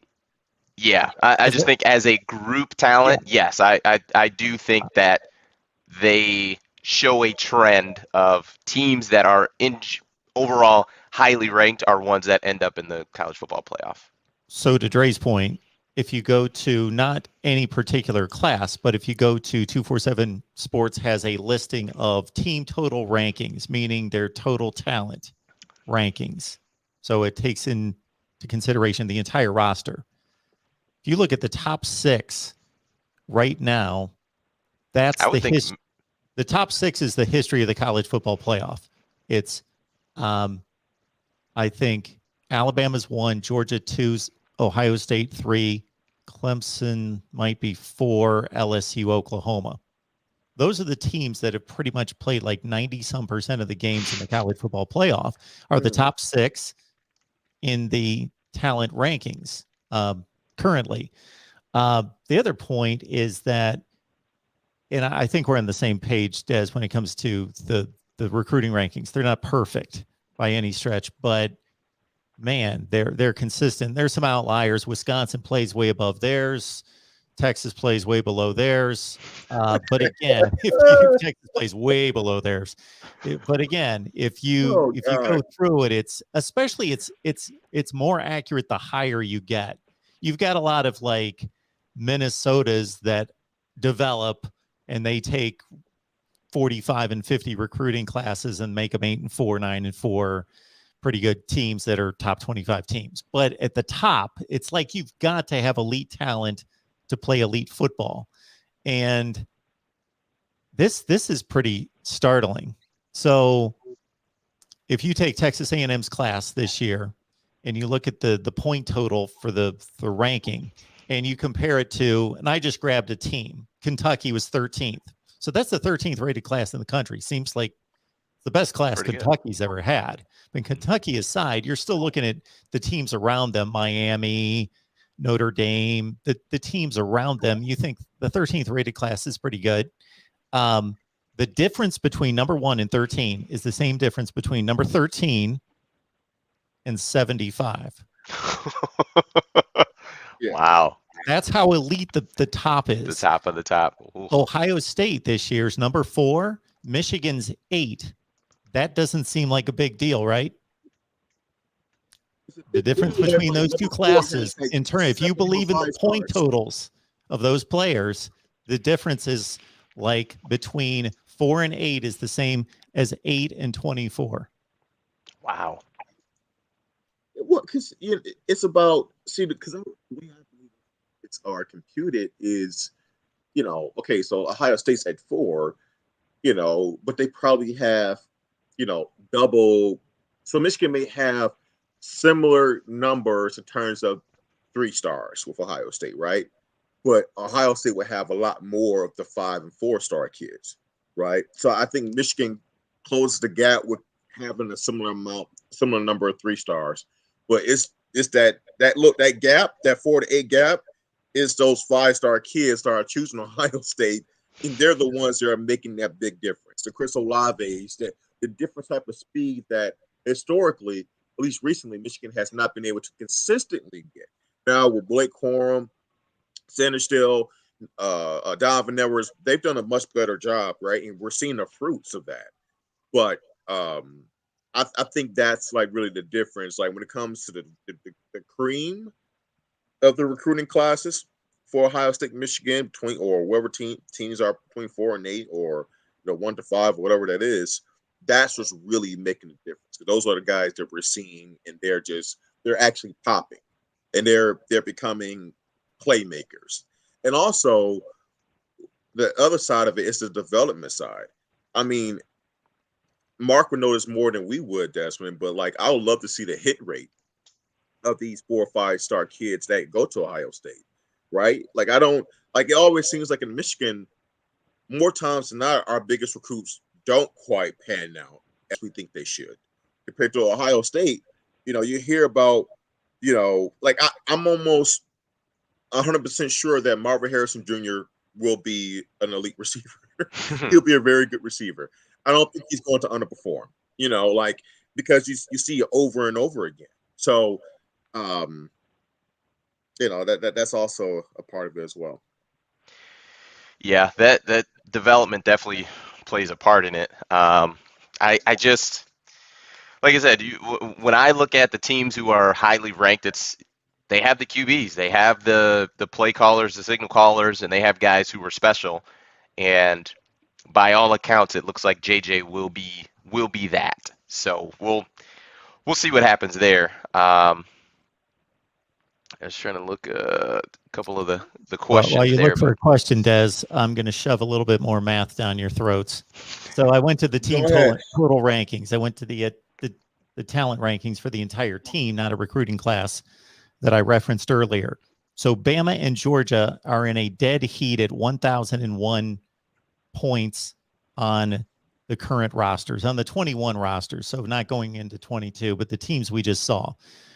think as a group talent, yes, I do think that they show a trend of teams that are overall highly ranked are ones that end up in the college football playoff. So to Dre's point, if you go to not any particular class, but if you go to 247 Sports has a listing of team total rankings, meaning their total talent rankings. So it takes into consideration the entire roster. If you look at the top 6 right now, that's the top 6 is the history of the college football playoff. It's, I think Alabama's 1, Georgia 2, Ohio State 3, Clemson might be 4, LSU, Oklahoma. Those are the teams that have pretty much played like 90-some% of the games in the college football playoff are the top 6 in the talent rankings currently. The other point is that, and I think we're on the same page, Des, when it comes to the recruiting rankings. They're not perfect by any stretch, but man, they're consistent. There's some outliers. Wisconsin plays way above theirs. Texas plays way below theirs. But again, if Texas plays way below theirs. But again, if you go through it, it's more accurate the higher you get. You've got a lot of like Minnesotas that develop and they take 45 and 50 recruiting classes and make them 8-4, 9-4. Pretty good teams that are top 25 teams. But at the top, it's like you've got to have elite talent to play elite football. And this is pretty startling. So if you take Texas A&M's class this year, and you look at the point total for the ranking, and you compare it to, and I just grabbed a team. Kentucky was 13th. So that's the 13th rated class in the country. Seems like the best class Pretty good. Kentucky's ever had. But Kentucky aside, you're still looking at the teams around them, Miami, Notre Dame, the teams around them. You think the 13th rated class is pretty good. The difference between number 1 and 13 is the same difference between number 13 and 75. Yeah. Wow. That's how elite the top is. The top of the top. Ooh. Ohio State this year's number 4, Michigan's 8. That doesn't seem like a big deal, right? The difference between those two classes, in turn, if you believe in the point totals of those players, the difference is like between 4 and 8 is the same as 8 and 24. Wow. Well, because it's about because the way I believe it's computed is, okay, so Ohio State's at 4, but they probably have, double. So Michigan may have similar numbers in terms of 3 stars with Ohio State, right? But Ohio State would have a lot more of the 5 and 4-star kids, right? So I think Michigan closes the gap with having a similar number of 3 stars. But it's that gap, that 4 to 8 gap, is those 5-star kids that are choosing Ohio State, and they're the ones that are making that big difference. The Chris Olaves, the different type of speed that historically, at least recently, Michigan has not been able to consistently get. Now with Blake Corum, Sanders Still, Donovan Edwards, they've done a much better job, right? And we're seeing the fruits of that. But I think that's like really the difference. Like when it comes to the cream of the recruiting classes for Ohio State, Michigan, or whatever teams are between 4 and 8, or 1 to 5, or whatever that is, that's what's really making the difference. Those are the guys that we're seeing, and they're actually popping, and they're becoming playmakers. And also, the other side of it is the development side. I mean, Mark would know this more than we would, Desmond, but like I would love to see the hit rate of these 4 or 5-star kids that go to Ohio State, right? Like it always seems like in Michigan, more times than not, our biggest recruits don't quite pan out as we think they should. Compared to Ohio State, you hear about, like I'm almost 100% sure that Marvin Harrison Jr. will be an elite receiver. He'll be a very good receiver. I don't think he's going to underperform, because you see it over and over again. So, that's also a part of it as well. Yeah, that development definitely plays a part in it. I just, like I said, when I look at the teams who are highly ranked, they have the QBs, they have the play callers, the signal callers, and they have guys who are special. And by all accounts, it looks like JJ will be that. So we'll see what happens there. I was trying to look at a couple of the questions. While you there, look for a question, Des, I'm going to shove a little bit more math down your throats. So I went to the team total rankings. I went to the talent rankings for the entire team, not a recruiting class that I referenced earlier. So Bama and Georgia are in a dead heat at 1,001 points on the current rosters, on the 21 rosters. So not going into 22, but the teams we just saw.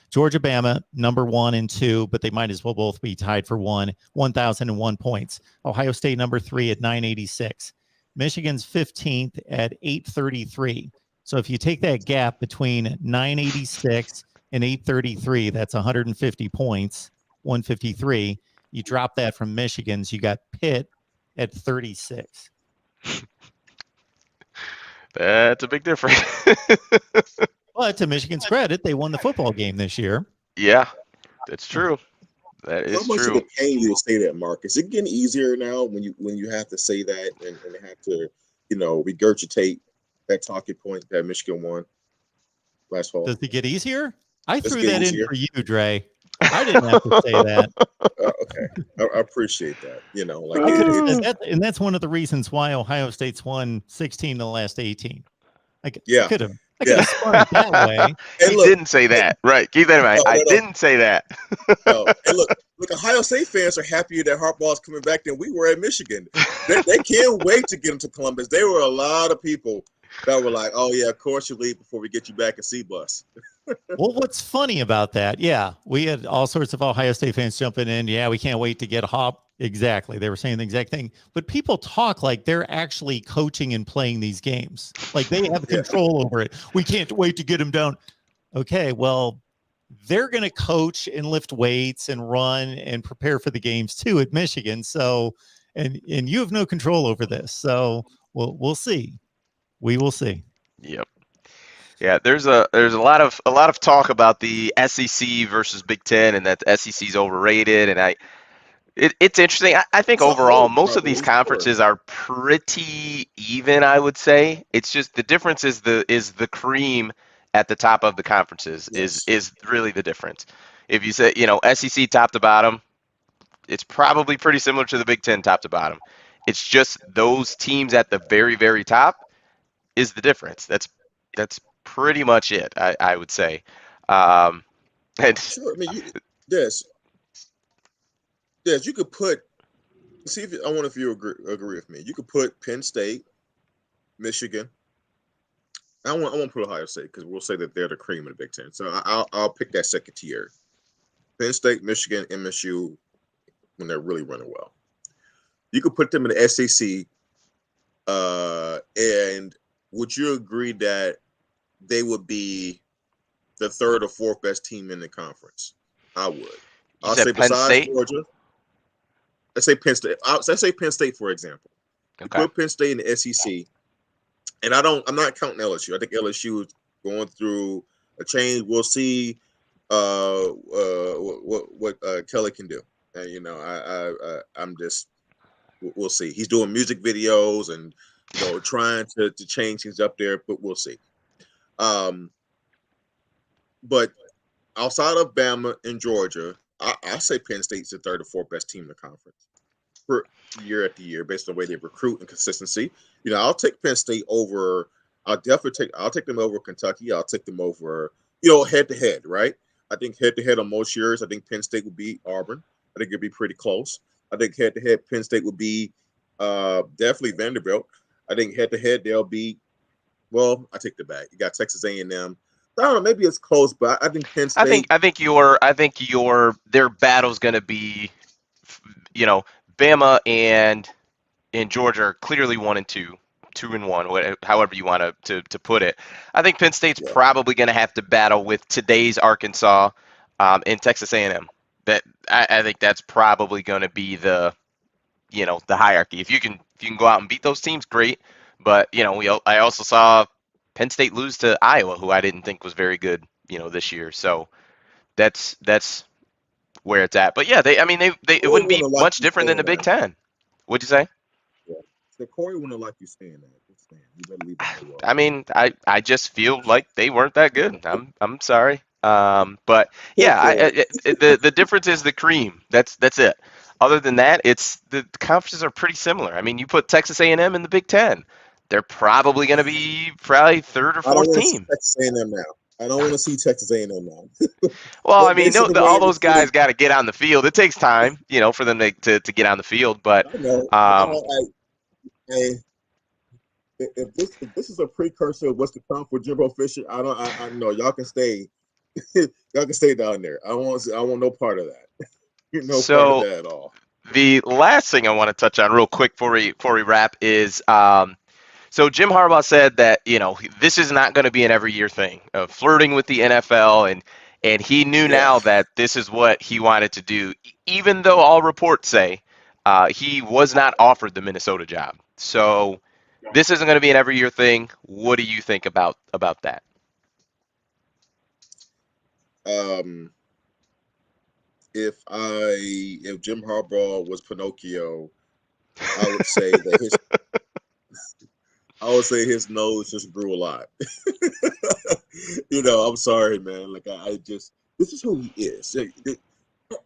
Georgia, Bama, number 1 and 2, but they might as well both be tied for 1,001 points. Ohio State, number 3 at 986. Michigan's 15th at 833. So if you take that gap between 986 and 833, that's 150 points, 153. You drop that from Michigan's, you got Pitt at 36. That's a big difference. But to Michigan's credit, they won the football game this year. Yeah, that's true. That is How much true. of a pain you say that, Mark? Is it getting easier now when you have to say that and have to, regurgitate that talking point that Michigan won last fall? Does it get easier? I Does it threw get that easier? in for you, Dre. I didn't have to say that. Okay, I appreciate that. I could have said that, and that's one of the reasons why Ohio State's won 16 of the last 18. I could have. I could have spun it that way. And He look, didn't say that. Right. Keep that in mind. no, I no, no, didn't say that. no. And look, Ohio State fans are happier that Harbaugh's coming back than we were at Michigan. They can't wait to get him to Columbus. There were a lot of people that were like, "Oh yeah, of course you leave before we get you back in C-bus." Well, what's funny about that? Yeah, we had all sorts of Ohio State fans jumping in. Yeah, we can't wait to get Hop. Exactly. They were saying the exact thing. But people talk like they're actually coaching and playing these games. Like they have Yeah. control over it. We can't wait to get him down. Okay, well, they're going to coach and lift weights and run and prepare for the games too at Michigan. So, and you have no control over this. So, we'll see. We will see. Yep. Yeah, there's a lot of talk about the SEC versus Big Ten and that the SEC is overrated, and it's interesting. I think It's a overall hope, most of probably, these sure. conferences are pretty even, I would say. It's just the difference is the cream at the top of the conferences Yes. is really the difference. If you say, SEC top to bottom, it's probably pretty similar to the Big Ten top to bottom. It's just those teams at the very, very top is the difference. That's pretty much it, I would say. And Sure. I mean, Des, you could put. See if I wonder if you agree with me. You could put Penn State, Michigan. I won't put Ohio State because we'll say that they're the cream of the Big Ten. So I'll pick that second tier. Penn State, Michigan, MSU when they're really running well. You could put them in the SEC. And would you agree that they would be the third or fourth best team in the conference? I would. I'll said say Penn besides State? Georgia. Let's say Penn State. Let's say Penn State, for example. You Okay. put Penn State in the SEC, and I'm not counting LSU. I think LSU is going through a change. We'll see what Kelly can do. And I'm just we'll see. He's doing music videos and trying to change things up there, but we'll see. But outside of Bama and Georgia, I say Penn State's the third or fourth best team in the conference for year after year based on the way they recruit and consistency. I'll take Penn State over. I'll take them over Kentucky. I'll take them over, head to head, right? I think head to head on most years, I think Penn State would beat Auburn. I think it'd be pretty close. I think head to head, Penn State would be definitely Vanderbilt. I think head to head, they'll be. Well, I take the back. You got Texas A&M. I don't know. Maybe it's close, but I think Penn State. I think their battle's going to be, Bama and Georgia are clearly 1 and 2, 2 and 1, however you want to put it. I think Penn State's probably going to have to battle with today's Arkansas and Texas A&M. That I think that's probably going to be the hierarchy. If you can go out and beat those teams, great. But I also saw Penn State lose to Iowa, who I didn't think was very good, this year. So that's where it's at. But yeah, it wouldn't be much different than the Big Ten. What'd you say? Yeah. So Corey wouldn't like you saying that. You better leave that alone. I mean, I just feel like they weren't that good. I'm sorry. But yeah, the difference is the cream. That's it. Other than that, it's the conferences are pretty similar. I mean, you put Texas A&M in the Big Ten, they're probably going to be third or fourth team. Texas A&M now. I don't want to see Texas A&M now. Well, I mean, all those guys got to get on the field. It takes time, for them to get on the field. But if this is a precursor of what's to come for Jimbo Fisher, I know y'all can stay. Y'all can stay down there. I want no part of that. Part of that at all. The last thing I want to touch on real quick before we wrap is so Jim Harbaugh said that this is not going to be an every year thing of flirting with the NFL, and he knew now that this is what he wanted to do, even though all reports say he was not offered the Minnesota job. So this isn't going to be an every year thing. What do you think about that? If Jim Harbaugh was Pinocchio, I would say that his nose just grew a lot. I'm sorry, man. Like this is who he is.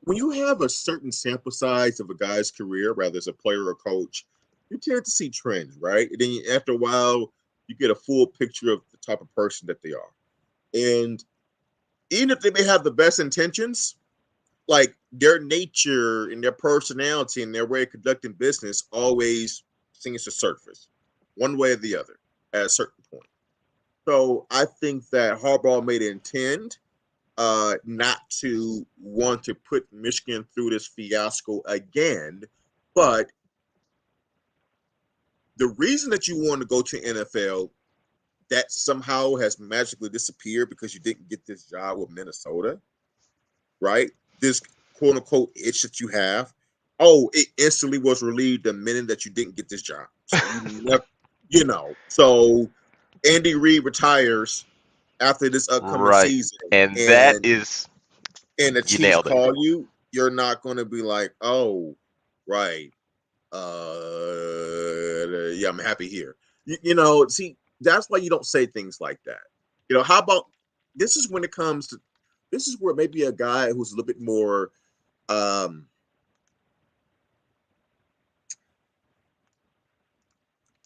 When you have a certain sample size of a guy's career, whether it's a player or coach, you tend to see trends, right? And then after a while, you get a full picture of the type of person that they are. And even if they may have the best intentions, like their nature and their personality and their way of conducting business always seems to surface one way or the other at a certain point. So I think that Harbaugh may intend not to want to put Michigan through this fiasco again, but the reason that you want to go to NFL that somehow has magically disappeared because you didn't get this job with Minnesota, right? This quote unquote itch that you have, oh, it instantly was relieved the minute that you didn't get this job. So so Andy Reid retires after this upcoming Right. season, And that is, and the you Chiefs nailed it. call you, you're not going to be like, oh, right, yeah, I'm happy here. See, that's why you don't say things like that. How about this is when it comes to this is where maybe a guy who's a little bit more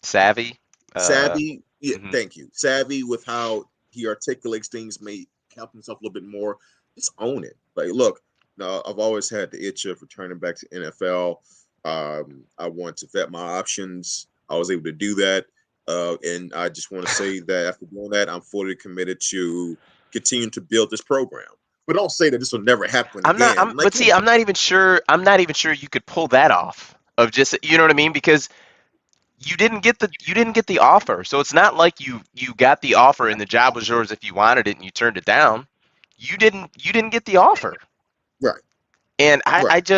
savvy. Savvy. Yeah, Mhm. thank you. Savvy with how he articulates things, may help himself a little bit more. Just own it. Like, look, no, I've always had the itch of returning back to NFL. I want to vet my options. I was able to do that. And I just want to say that after doing that, I'm fully committed to continuing to build this program. But don't say that this will never happen again. But see, I'm not even sure you could pull that off of just, you know what I mean? Because you didn't get the offer. So it's not like you got the offer and the job was yours if you wanted it and you turned it down. You didn't get the offer. Right. And Right.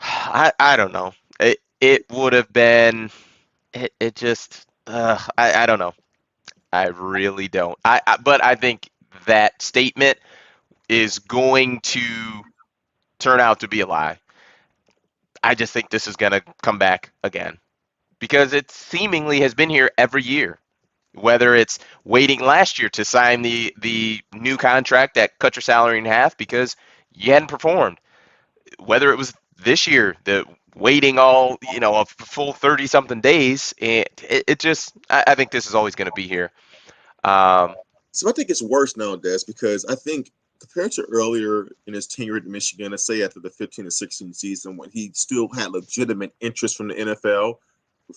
I don't know. It would have been it just I don't know. I really don't. But I think that statement is going to turn out to be a lie. I just think this is going to come back again because it seemingly has been here every year. Whether it's waiting last year to sign the new contract that cut your salary in half because you hadn't performed, whether it was this year, the waiting a full 30 something days, it just, I think this is always going to be here. So I think it's worse nowadays because I think compared to earlier in his tenure at Michigan, let's say after the 15 and 16 season when he still had legitimate interest from the NFL.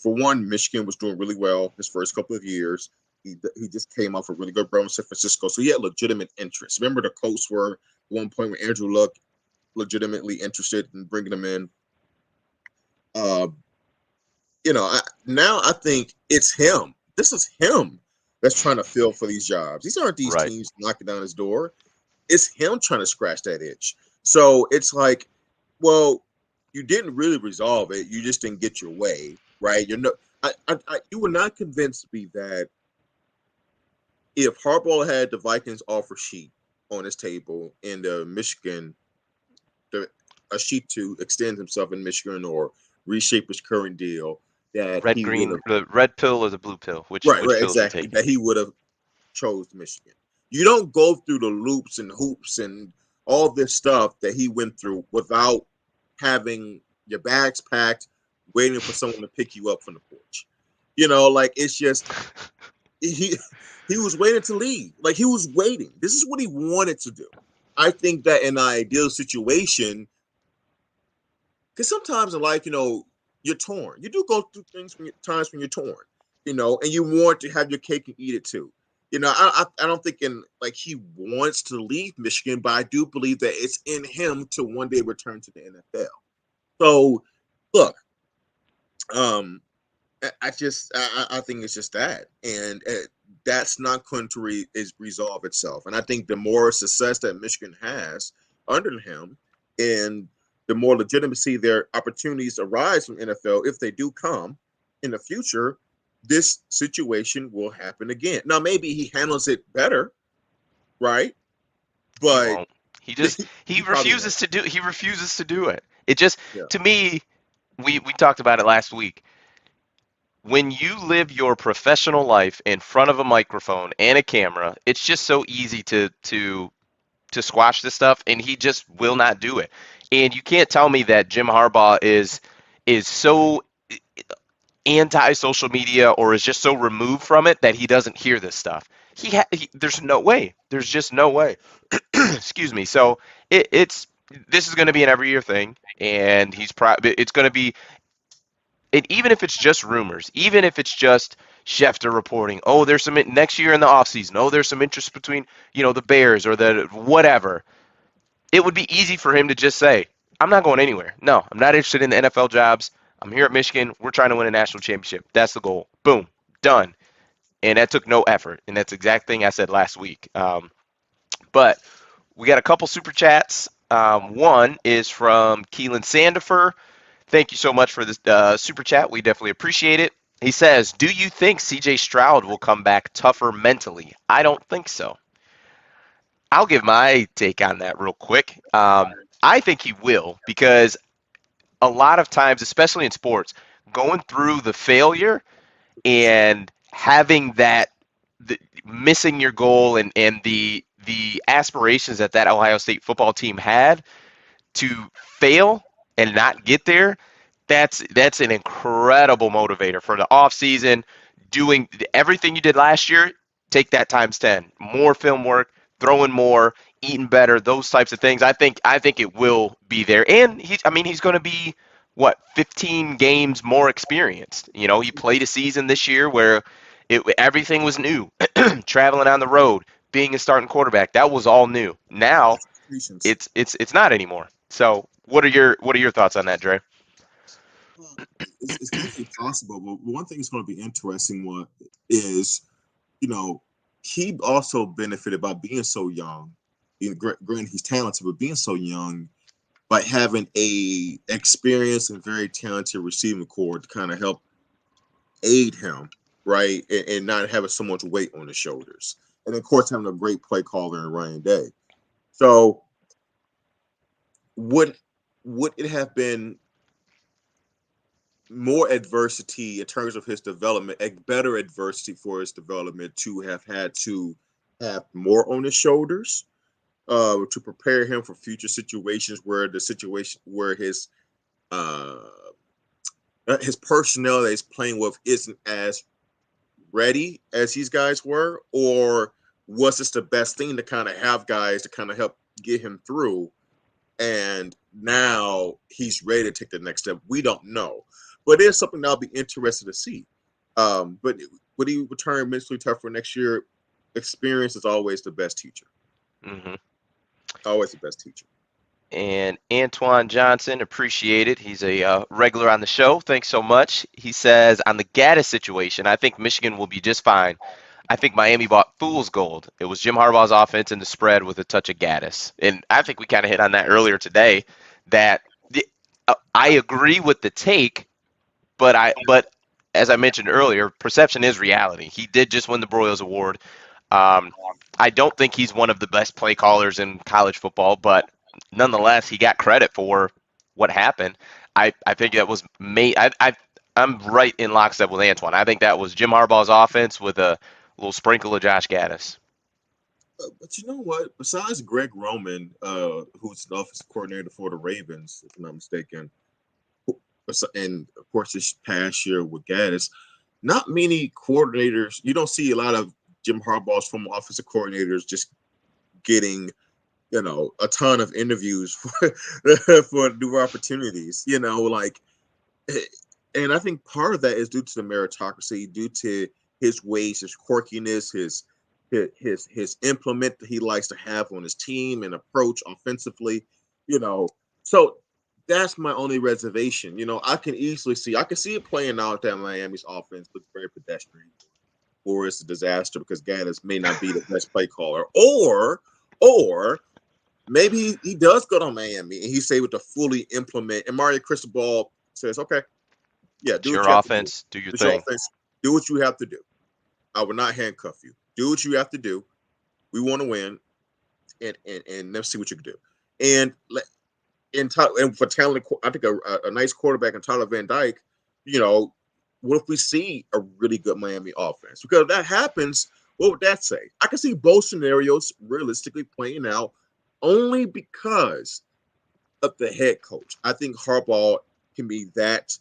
For one, Michigan was doing really well his first couple of years. He just came off a really good run with San Francisco, so he had legitimate interest. Remember, the Colts were at one point when Andrew Luck legitimately interested in bringing him in. Now I think it's him. This is him that's trying to fill for these jobs. These aren't these Right. teams knocking down his door. It's him trying to scratch that itch. So it's like, well, you didn't really resolve it. You just didn't get your way, right? You were not convinced me that if Harbaugh had the Vikings offer sheet on his table and Michigan, a sheet to extend himself in Michigan or reshape his current deal, that he would have The red pill or the blue pill? Which right, pill is he exactly, taking? that he would have chose Michigan. You don't go through the loops and hoops and all this stuff that he went through without having your bags packed, waiting for someone to pick you up from the porch. Like it's just he was waiting to leave. Like he was waiting. This is what he wanted to do. I think that in an ideal situation, because sometimes in life, you're torn. You do go through times when you're torn, and you want to have your cake and eat it too. I don't think he wants to leave Michigan, but I do believe that it's in him to one day return to the NFL. So, look, I think it's just that, and that's not going to resolve itself. And I think the more success that Michigan has under him, and the more legitimacy their opportunities arise from NFL, if they do come in the future, this situation will happen again. Now, maybe he handles it better, right? But He won't. He refuses to do. He refuses to do it. It just, yeah. to me, we talked about it last week. When you live your professional life in front of a microphone and a camera, it's just so easy to squash this stuff, and he just will not do it. And you can't tell me that Jim Harbaugh is so anti-social media or is just so removed from it that he doesn't hear this stuff. There's no way. There's just no way. Excuse me. So it's this is going to be an every year thing, and it's going to be. And even if it's just rumors, even if it's just Schefter reporting, oh, there's some next year in the offseason, oh, there's some interest between, the Bears or the whatever, it would be easy for him to just say, I'm not going anywhere. No, I'm not interested in the NFL jobs. I'm here at Michigan. We're trying to win a national championship. That's the goal. Boom, done. And that took no effort. And that's the exact thing I said last week. But we got a couple super chats. One is from Keelan Sandifer. Thank you so much for this super chat. We definitely appreciate it. He says, do you think CJ Stroud will come back tougher mentally? I don't think so. I'll give my take on that real quick. I think he will, because a lot of times, especially in sports, going through the failure and having missing your goal and the aspirations that Ohio State football team had to fail and not get there, that's an incredible motivator for the offseason. Doing everything you did last year, take that times 10. More film work, throwing more, eating better, those types of things. I think it will be there. And he's going to be 15 games more experienced. He played a season this year where everything was new. Traveling on the road, being a starting quarterback, that was all new. Now it's not anymore. So what are your thoughts on that, Dre? It's definitely possible, but one thing that's going to be interesting is, he also benefited by being so young. Granted, he's talented, but being so young, by having a experienced and very talented receiving core to kind of help aid him, right, and not having so much weight on his shoulders, and of course having a great play caller in Ryan Day. So, would it have been more adversity in terms of his development, a better adversity for his development to have had to have more on his shoulders to prepare him for future situations where his personnel that he's playing with isn't as ready as these guys were? Or was this the best thing to kind of have guys to kind of help get him through? And now he's ready to take the next step. We don't know. But it's something I'll be interested to see. But would he return mentally tough for next year? Experience is always the best teacher. Mm-hmm. Always the best teacher. And Antoine Johnson, appreciate it. He's a regular on the show. Thanks so much. He says, on the Gaddis situation, I think Michigan will be just fine. I think Miami bought fool's gold. It was Jim Harbaugh's offense and the spread with a touch of Gaddis. And I think we kind of hit on that earlier today, that I agree with the take, but as I mentioned earlier, perception is reality. He did just win the Broyles Award. I don't think he's one of the best play callers in college football, but nonetheless, he got credit for what happened. I think that was I'm right in lockstep with Antoine. I think that was Jim Harbaugh's offense with a little sprinkle of Josh Gaddis. But you know what? Besides Greg Roman, who's the offensive coordinator for the Ravens, if I'm not mistaken, and of course this past year with Gaddis, not many coordinators. You don't see a lot of Jim Harbaugh's former offensive coordinators just getting, a ton of interviews for new opportunities. And I think part of that is due to the meritocracy, due to his ways, his quirkiness, his implement that he likes to have on his team and approach offensively. So that's my only reservation. I can see it playing out that Miami's offense looks very pedestrian, or it's a disaster because Gaddis may not be the best play caller, or maybe he does go to Miami and he's able to fully implement, and Mario Cristobal says, okay, yeah, do your what you offense, do your thing. Offense, do what you have to do. I will not handcuff you. Do what you have to do. We want to win, and let's see what you can do. And for talent, I think a nice quarterback in Tyler Van Dyke, what if we see a really good Miami offense? Because if that happens, what would that say? I can see both scenarios realistically playing out only because of the head coach. I think Harbaugh can be that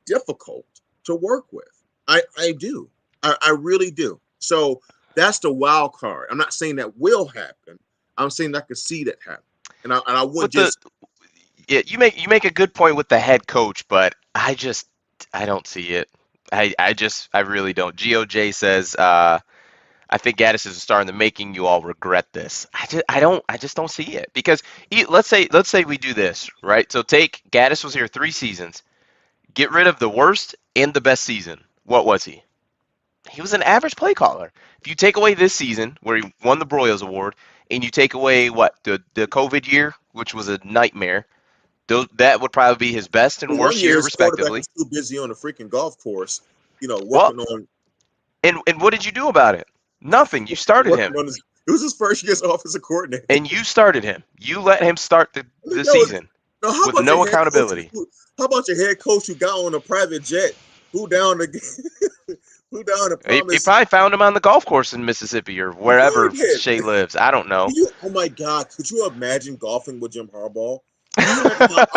difficult to work with. I do. I really do. So that's the wild card. I'm not saying that will happen. I'm saying I could see that happen. And I would With just yeah, you make a good point with the head coach, but I don't see it. I really don't. GOJ says I think Gaddis is a star in the making. You all regret this. I just don't see it because let's say we do this, right? So take Gaddis was here 3 seasons. Get rid of the worst and the best season. What was he? He was an average play caller. If you take away this season where he won the Broyles Award and you take away the COVID year, which was a nightmare, that would probably be his best and the worst 1 year year, his quarterback respectively. was too busy on the freaking golf course, Well, working on and what did you do about it? Nothing. You started working him. on his. It was his first year as offensive coordinator. And you started him. You let him start the season How with about no your head accountability. coach how about your head coach who got on a private jet, who down the who down the He promise? probably found him on the golf course in Mississippi or wherever Shay lives. I don't know. Oh my God! Could you imagine golfing with Jim Harbaugh? Can you imagine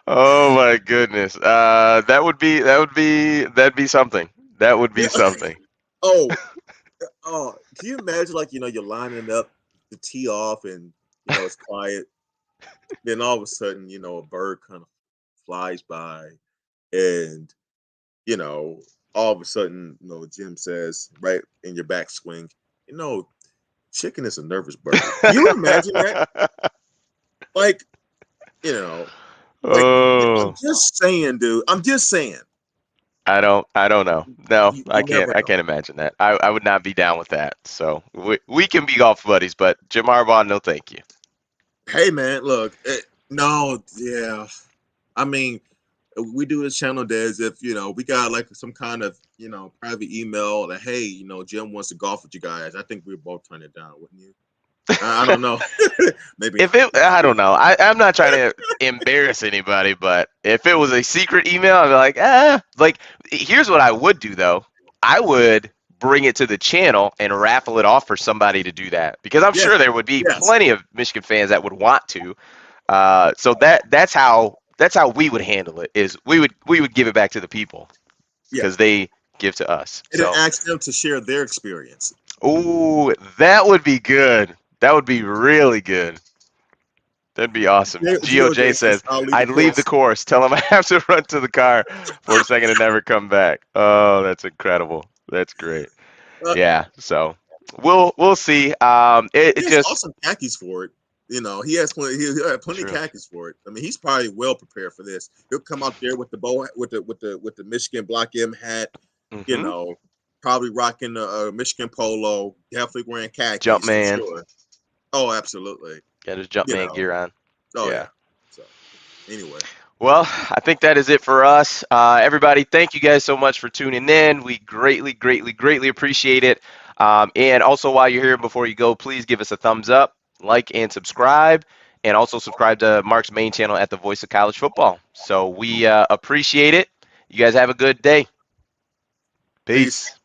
Oh my goodness. That'd be something. That would be something. oh, can you imagine you're lining up to tee off and it's quiet, then all of a sudden a bird kind of flies by, and all of a sudden Jim says right in your backswing, chicken is a nervous bird. Can you imagine that? Like, I'm just saying, dude. I'm just saying. I don't know. No, You I never know. can't imagine that. I would not be down with that. So we can be golf buddies, but Jim Harbaugh, no thank you. Hey man, look, no, yeah. I mean, we do this channel as if we got some kind of private email that hey, Jim wants to golf with you guys. I think we'd both turn it down, wouldn't you? I don't know. Maybe I don't know. I'm not trying to embarrass anybody, but if it was a secret email, I'd be like, here's what I would do though. I would bring it to the channel and raffle it off for somebody to do that because I'm sure there would be plenty of Michigan fans that would want to. So that's how we would handle it. Is we would give it back to the people because they give to us. And then ask them to share their experience. Oh, that would be good. That would be really good. That'd be awesome. GOJ says, I'd leave the course. Tell him I have to run to the car for a second and never come back. Oh, that's incredible. That's great. Yeah, so we'll see. He has awesome khakis for it. He has plenty of khakis for it. I mean, he's probably well prepared for this. He'll come out there with the bow with the Michigan Block M hat, probably rocking a Michigan polo, definitely wearing khakis. Jumpman. Sure. Oh, absolutely. Got his Jumpman gear on. Oh, yeah. So, anyway. Well, I think that is it for us. Everybody, thank you guys so much for tuning in. We greatly, greatly, greatly appreciate it. And also, while you're here, before you go, please give us a thumbs up, like, and subscribe. And also subscribe to Mark's main channel at The Voice of College Football. So we appreciate it. You guys have a good day. Peace.